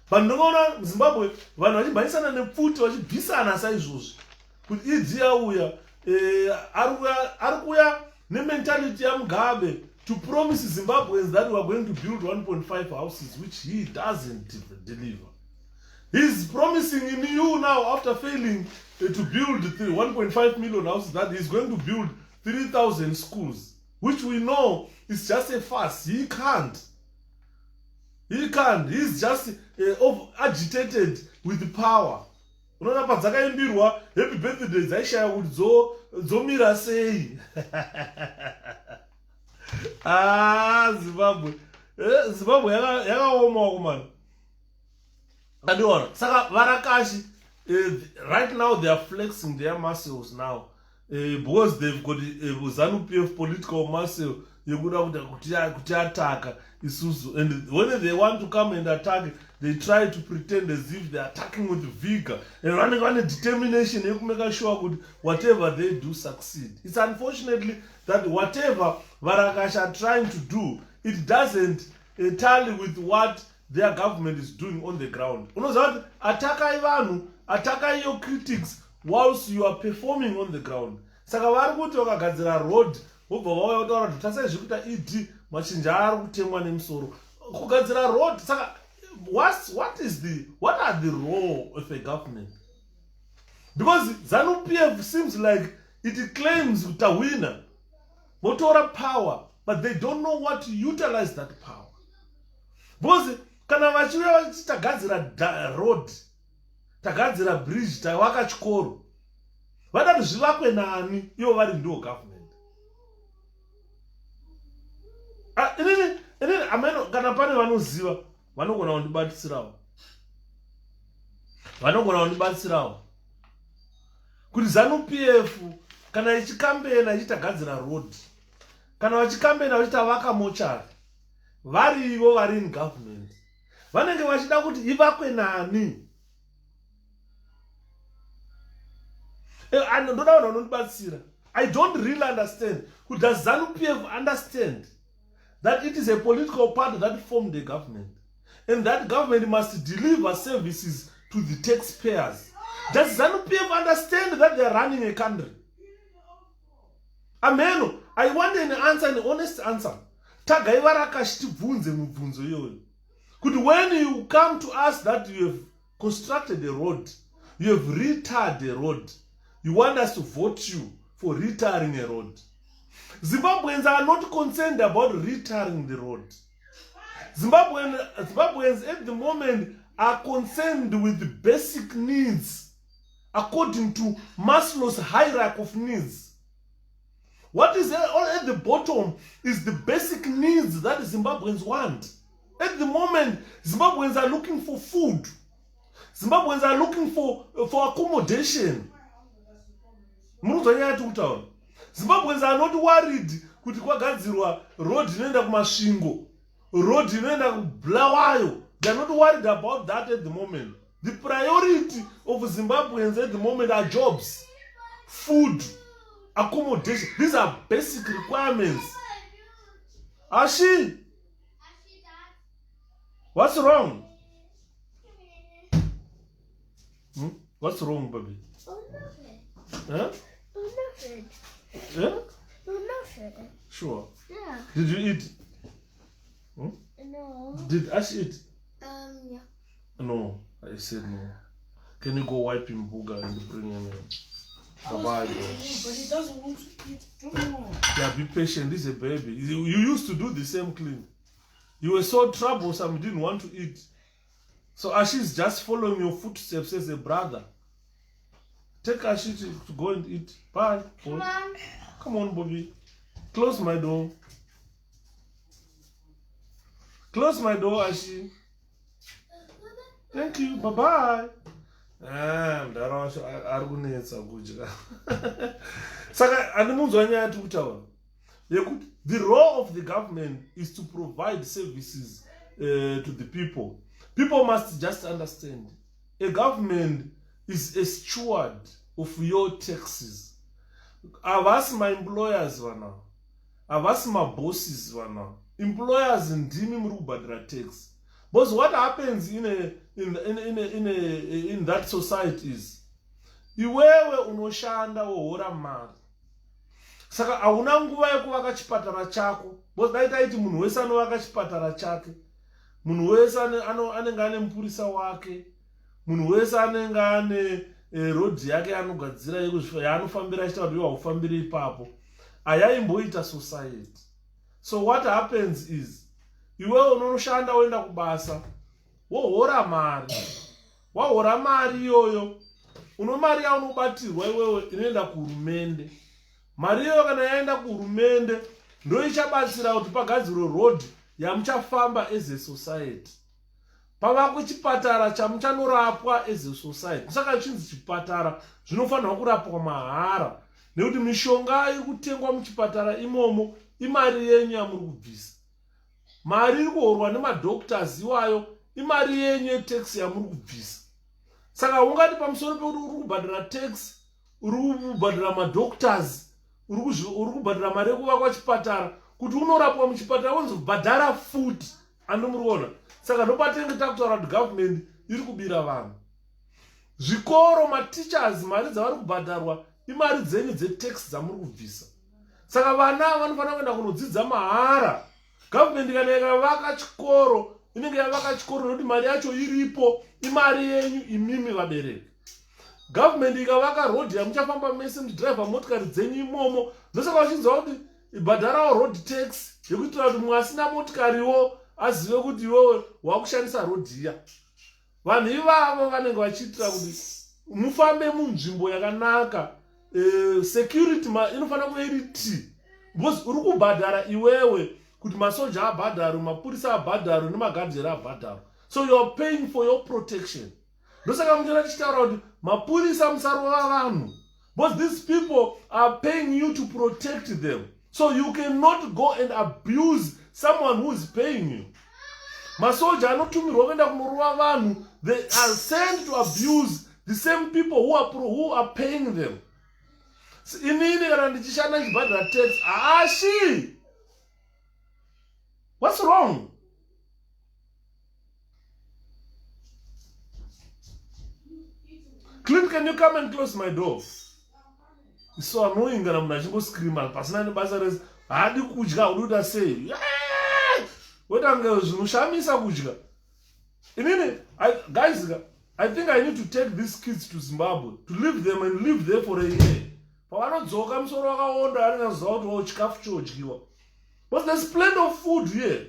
But ndinoona muZimbabwe vanhu vachimhanyisana nepfuti vachibvisana saizvozvi kuti idzi yauya ari kuya nementality yaMugabe to promise Zimbabweans that we are going to build 1.5 houses, which he doesn't deliver. He's promising in you now, after failing to build 1.5 million houses, that he's going to build 3,000 schools, which we know is just a farce. He can't. He can't. He's just agitated with the power. Unoona padzakaimbirwa happy birthday dzaishaya kuti dzomira sei. Zimbabwe. Zimbabwe yakaoma kumana. Kandiona. Saka varakashi right now they are flexing their muscles now. Because they've got ZANU-PF political muscle yekuda kuti ataka isusu. And when they want to come and attack, they try to pretend as if they are attacking with vigor and running on a determination to make sure that whatever they do succeed. It's unfortunately that whatever Varakasha are trying to do, it doesn't tally with what their government is doing on the ground. Unoziva attackai vanhu, attackai your critics whilst you are performing on the ground. Saka vari kuti vakagadzira road vobva vauya kutaura kuti tasai zviri kuita id machinja ari kutemwa nemusoro kugadzira road. Saka what are the role of a government? Because ZANU-PF seems like it claims utawina motora power, but they don't know what to utilize that power. Because kana vachiuya vachiti tagadzira road, tagadzira bridge, tavaka chikoro, vadati zvivakwe nani ivo vari ndiwo government. Inini ameno kana pane vanoziva vanogona kundibatsirawo kuti ZANU-PF kana ichikambena ichitagadzira road, kana vachikambena vachitavaka mochari, varivo vari in government, vanenge vachida kuti ivakwe nani. Ndoda vanhu vanondibatsira. I don't really understand. Does ZANU-PF understand that it is a political party that formed the government, and that government must deliver services to the taxpayers? Does ZANU-PF understand that they are running a country? Ameno, I want an answer, an honest answer. Tagai Varakasha tibvunze mubvunzo iyoyo. Kuti when you come to us that you have constructed a road, you have retarred a road, you want us to vote you for retarring a road. Zimbabweans are not concerned about retarring the road. Zimbabweans at the moment are concerned with the basic needs according to Maslow's hierarchy of needs. What is at the bottom is the basic needs that Zimbabweans want. At the moment, Zimbabweans are looking for food. Zimbabweans are looking for accommodation. Zimbabweans are not worried kuti kwagadzirwa road inoenda kumasvingo, road inoenda kuBulawayo. They are not worried about that at the moment. The priority of Zimbabweans at the moment are jobs, food, accommodation. These are basic requirements. Ashi, what's wrong? What's wrong, baby? Oh, nothing. Huh? Oh, nothing. Yeah? Oh, nothing. Sure. Yeah. Did you eat? No. Did Ash eat? Yeah. No, I said no. Can you go wipe him booger and bring him in? Bye-bye, bro. But he doesn't want to eat. No. Yeah, be patient. This is a baby. You used to do the same clean. You were so troublesome, you didn't want to eat. So Ashi is just following your footsteps as a brother. Take Ashi to go and eat. Bye. Come on. Come on, Bobby. Close my door. Close my door, Ashi. Thank you. Bye-bye. The role of the government is to provide services to the people. People must just understand. A government is a steward of your taxes. Avasi my employers vana. Avasi my bosses vana. Employers ndimi muri kubhadhara tax. But what happens in that society is iwewe unoshanda wohora mari. Saka hauna nguva yekuvaka chipatara chako. But daitaiti munhu wese anovaka chipatara chake. Munhu wese anenge ane mupurisa wake. Munhu wese anenge ane road yake anogadzira yaanofambira achita kuti haufambiri ipapo. Ayaimboita society. So what happens is iwewe unoshanda woenda kubasa wohora mari. Wahora mari iyoyo uno mari yaunobatirwa iwewe inoenda kuhurumende. Mari iyoyo kana yaenda kuhurumende ndo ichabatsira kuti pagadzirwe road yamuchafamba as a society. Pavakwe chipatara chamuchanorapwa as a society. Saka chinzi chipatara zvinofanirwa kurapwa mahara nekuti mishonga iri kutengwa muchipatara imomo imari yenyu yamuri kubvisa. Mari iri kuhorwa nemadoctors iwayo imari yenyu yetaxi yamuri kubvisa. Saka ungati pamusoro pekuti uri kubhadhara taxi, uri kubhadhara madoctors, uri kubhadhara mari yekuvakwa chipatara, kuti unorapwa muchipatara wonzobhadhara futi. Andomuriona. Saka ndopatinenge takutaura kuti government iri kubira vanhu. Zvikoro, mateachers, mari dzavari kubhadharwa imari dzenyu dzetaxi dzamuri kubvisa. Saka vana vanofanira kuenda kunodzidza mahara. Government kana ikavaka chikoro, inenge yavaka chikoro nekuti mari yacho iripo, imari yenyu imimi vabereki. Government ikavaka road yamuchafamba mese muchidriver motikari dzenyu imomo, ndosaka vachinzwa kuti ibhadharawo road tax yekuitira kuti mwasina motikariwo azive kuti iwewe wakushandisa road iya. Vanhu ivavo vanenge vachiitira kuti mufambe munzvimbo yakanaka. Security inofanira kuve iri T. Because uri kubhadhara iwewe kuti masoja abhadharo, mapurisa abhadharo nemagadhera abhadharo. So you are paying for your protection. Ndosaka muchona tichitaura kuti mapurisa musarova vanhu. But these people are paying you to protect them. So you cannot go and abuse someone who is paying you. Masoja anotumirwa kuenda kunorova vanhu, they are sent to abuse the same people who are paying them. Inini kana ndichishanda chibhadhara tax, ashi. What's wrong? Clint, can you come and close my door? It's so annoying kana munhu achingoscreama pasina nebasa rese. Hadi kudya unoda sei? Wetange zvinoshamisa kudya. Inini, guys, I think I need to take these kids to Zimbabwe to leave them and live there for a year. Pavanodzoka musoro wakaonda aringaziva kuti chikafu chodyiwa. But there's plenty of food here.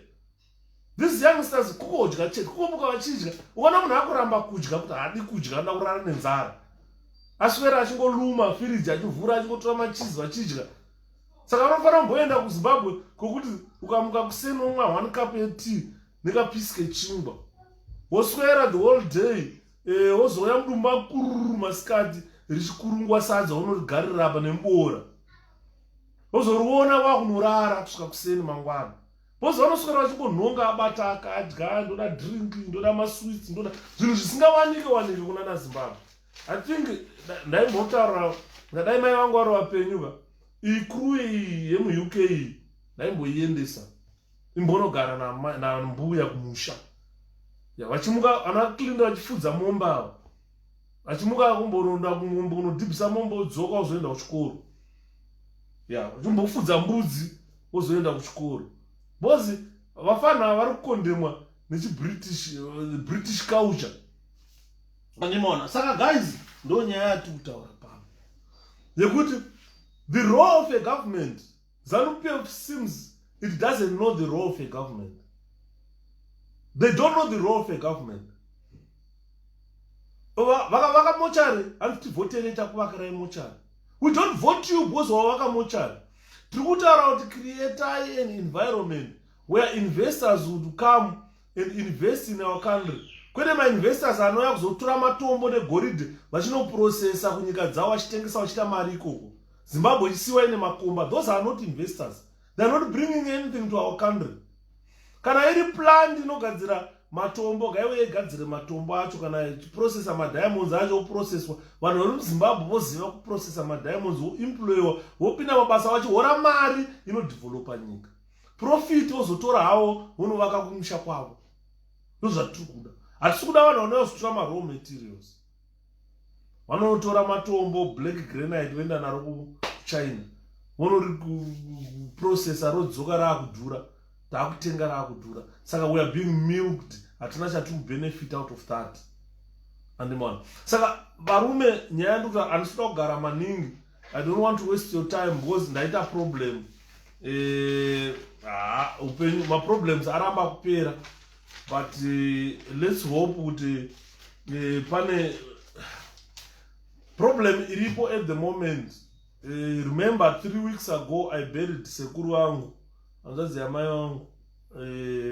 These youngsters kukodya chete, kukomuka vachidya. Ukaona munhu akuramba kudya kuti hadi kudya, anoda kurara nenzara. Aswera achingoluma firiji achivhura achingotora machizi vachidya. Saka unofanira kumboenda kuZimbabwe kokuti ukamuka kuseni umwa 1 cup yetea nekapisi kechingwa. Woswera the whole day. Wozouya mudumba kururu masikati richikurungwa sadza unorigarira apa nembora. Wozoriona wakunorara kusvika kuseni mangwana. Boza vanoswera vachingonhonga abata akadya, ndoda drink, ndoda masweets, ndoda zvinhu zvisingawanike kuna naZimbabwe. I think ndaimbotaura ngadai mai vangu vari vapenyuka. Iyi crew iyi yemuUK iyi ndaimboiendesa. Imbonogara na mbuya kumusha. Ya vachimuka ana Clinda vachifudza momba avo. Vachimuka kumboronda kunodhibhisa momba wodzoka wozoenda kuchikoro. Ya vachimbofudza mbudzi wozoenda kuchikoro. Bozi vafana vari kukondemwa British culture. Andimona. Saka guys, ndo nyaya yati kutaura pano. Yekuti the role of a government, ZANU-PF seems it doesn't know the role of a government. They don't know the role of a government. Vaka mochari, and to vote kuvakira mochari. We don't vote you because wavaka mochari. Tributara to create an environment where investors would come and invest in our country. Kwede ma investors anoya kuzotora matombo negoridhe vachinoprocessa kunyika dzavo vachitengesa vachita mari ikoko. Zimbabwe isiwa ine makomba. Those are not investors. They are not bringing anything to our country. Kana iri plant inogadzira matombo, gaiwe igadzire matombo acho, kana ichiprocessa madiamonds acho oprocesswa. Vanhu vari muZimbabwe voziva kuprocessa madiamonds, voemployiwa, vopinda mabasa vacho, vora mari inodevelopa nyika. Profit vozotora havo vonovaka kumusha kwavo. Ndozvatiri kuda. Hatisi kuda vanhu vanouya kuzotora ma-raw materials. Vanotora matombo, black granite, voenda naro kuChina. Vonori kuprocessa rodzoka raakudhura. Takutenga raakudhura. Saka we are being milked. Hatina chati benefit out of that. Andimona. Saka varume nyaya ndikuti andisida kugara maningi. I don't want to waste your time because ndaita problem. Upenyu ma problems aramba kupera. But let's hope kuti pane problem iripo at the moment. Remember 3 weeks ago I buried sekuru wangu. Anzazi ya mai wangu.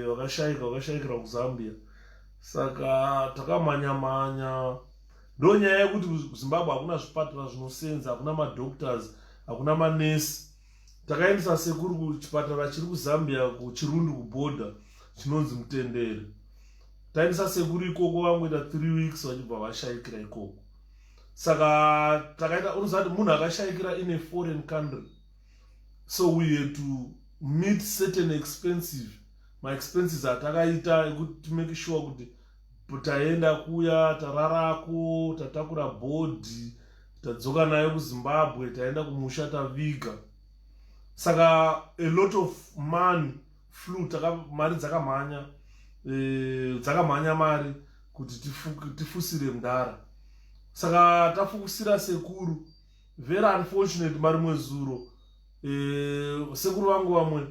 Wakashaikira kuZambia. Saka takamanya. Ndo nyaya yekuti kuZimbabwe hakuna zvipatara zvinosenza, hakuna madoctors, hakuna manesi. Takaendesa sekuru kuchipatara chiri kuZambia kuChirundu kubhodha chinonzi Mutendere. Taendesa sekuru ikoko vangoita 3 weeks vachibva vashaikira ikoko. Saka takaita unozati munhu akashaikira in a foreign country, so we had to meet certain my expenses atakaita to make sure kuti taenda kuya tararako tatakura bhodhi tadzoka nayo kuZimbabwe taenda kumusha taviga. Saka a lot of money flew, mari dzakamhanya mari kuti tifusire Mudara. Saka tafukusira sekuru, very unfortunate mari mwezuro sekuru vangu vamwe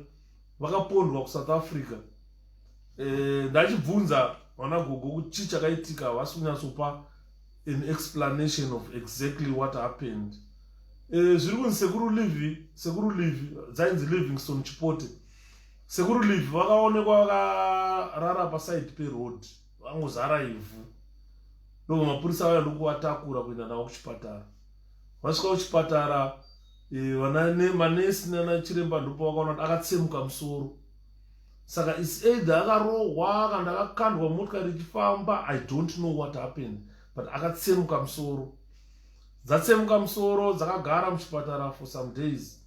vakapondwa kuSouth Africa. Ndachibvunza vanagogo kuti chii chakaitika, havasi kunyatsopa an explanation of exactly what happened. Zviri kunzi sekuru Livi dzainzi Livingstone Chipote. Sekuru Livi vakaonekwa vakarara paside peroad vangozara ivhu. Ndogo mapurisa vaya ndokuvatakura kuenda navo kuchipatara. Vasvika kuchipatara manesi nanachiremba ndopo vakaona kuti akatsemuka musoro. Saka is either akarohwa kana akakandwa motikari ichifamba, I don't know what happened, but akatsemuka musoro. Dzatsemuka musoro dzakagara muchipatara for some days.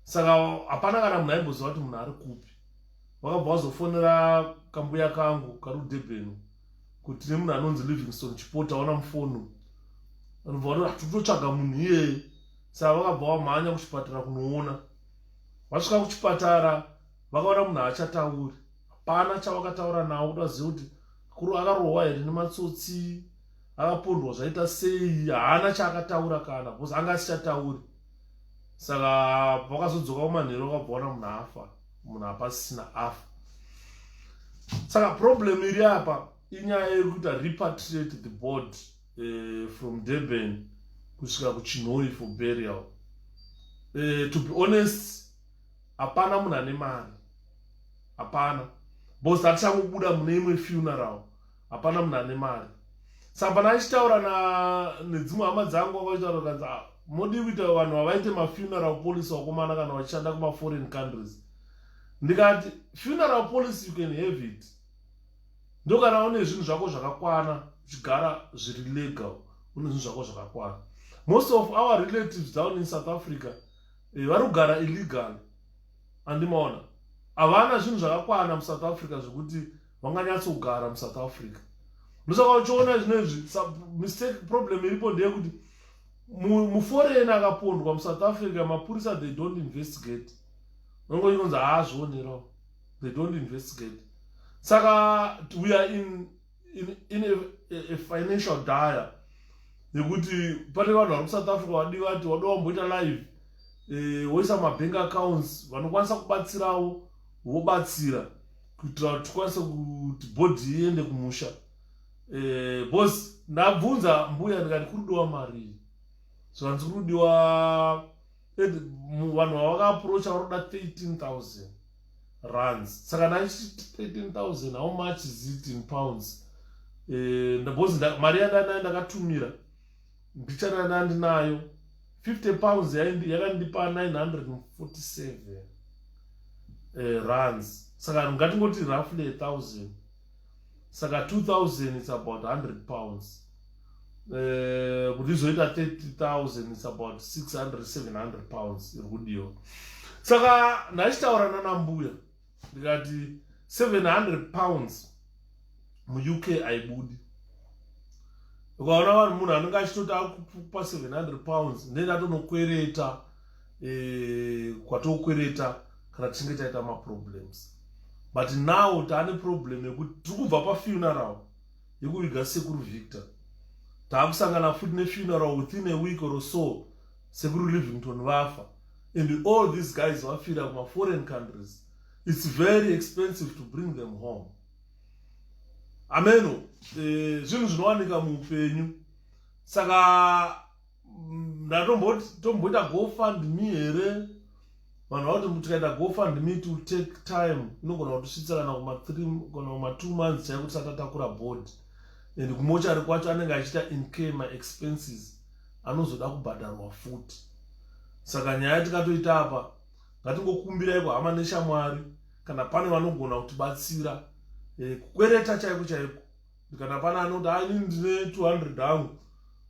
Saka hapana kana munhu aimboziva kuti munhu ari kupi. Vakabva vazofonera kambuya kangu kari kuDurban kuti nemunhu anonzi Livingstone Chipote aona mufonu. Vanobva vanoti totsvaga munhu iyeye. Saka vakabva vamhanya kuchipatara kunoona. Vasvika kuchipatara vakaona munhu haachatauri. Hapana chavakataura nawo kuti vazive kuti kuri akarohwa here nematsotsi, akapondwa zvaita sei, haana chaakataura kana because anga asichatauri. Saka vakazodzoka kumanheru vakabva vaona munhu afa, munhu hapasisina afa. Saka problem iri apa inyaya yekuti repatriate the body from Durban kusvika kuChinhoyi for burial. To be honest, hapana munhu ane mari, hapana, because hatichangobuda mune imwe funeral, hapana munhu ane mari. Saka pana achitaura nedzimwe hama dzangu vakaitaura kanzi modi kuita vanhu vavaite mafuneral police vakomana kana vachishanda kuma-foreign countries. Ndikati funeral police you can have it, ndo kana une zvinhu zvako zvakakwana uchigara zviri legal, une zvinhu zvako zvakakwana. Most of our relatives down in South Africa vari kugara illegal, andimaona havana zvinhu zvakakwana muSouth Africa zvokuti vanganyatsogara muSouth Africa. Ndosaka uchiona zvinezvi mistake problem iripo ndeyekuti muforeign akapondwa muSouth Africa mapurisa they don't investigate. Nongoingonzi haazvionerawo, they don't investigate. Saka we are in a financial dire yekuti pane vanhu vari kuSouth Africa vadiwa kuti wada wamboita live woisa mabank accounts vanokwanisa kubatsirawo vobatsira kuitira kuti tikwanise kuti bhodhi iende kumusha. Boss ndabvunza mbuya ndikati kurudiwa mari, so ndiri kurudiwa vanhu vavakaapproacha varoda 13,000 rands. Saka ndachiti 13,000 how much is it in pounds? Boss mari ndakatumira ndichana ndinayo 50 pounds yakandipa 947 rands. Saka ngatingoti roughly 1,000. Saka 2,000 it's about 100 pounds. Kuti izoita 30,000 it's about 600-700 pounds irikundiwa. Saka ndachitaura nanambuya ndikati 700 pounds mu-UK haibudi. Ukaona vanhu munhu anenge achitoti akupa 700 pounds ndendatonokwereta kwatokwereta kana tichinge taita maproblems. But now taane problem yekuti tiri kubva pafuneral yekuviga sekuru Victor, taakusangana futi nefuneral within a week or so sekuru Livingstone vafa, and all these guys vafira kuma-foreign countries. It's very expensive to bring them home. Ameno zvinhu zvinowanika muupenyu. Saka ndatomboita GoFundMe here. Vanhu vauti tikaita GoFundMe to take time inogona kutisvitsa kana kuma-2 months chaiko tisati tatakura board, and kumochari kwacho anenge achiita incur my expenses anozoda kubhadharwa futi. Saka nyaya tikatoita apa, ngatingokumbirai kuhama neshamwari kana pane vanogona kutibatsira kukwereta chaiko chaiko. Kana pana anoti inini ndine 200 hangu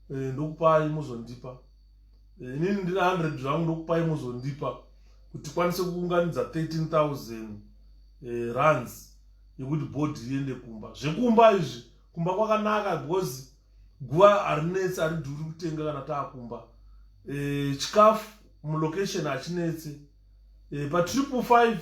ndokupai muzondipa, inini ndine 100 zvangu ndokupai muzondipa, kuti kwanise kuunganidza 13,000 rands yekuti bhodhi iende kumba. Zvekumba izvi, kumba kwakanaka because guva harinetsi, haridhuri kutenga kana taakumba. Chikafu mulocation hachinetse. Pa 555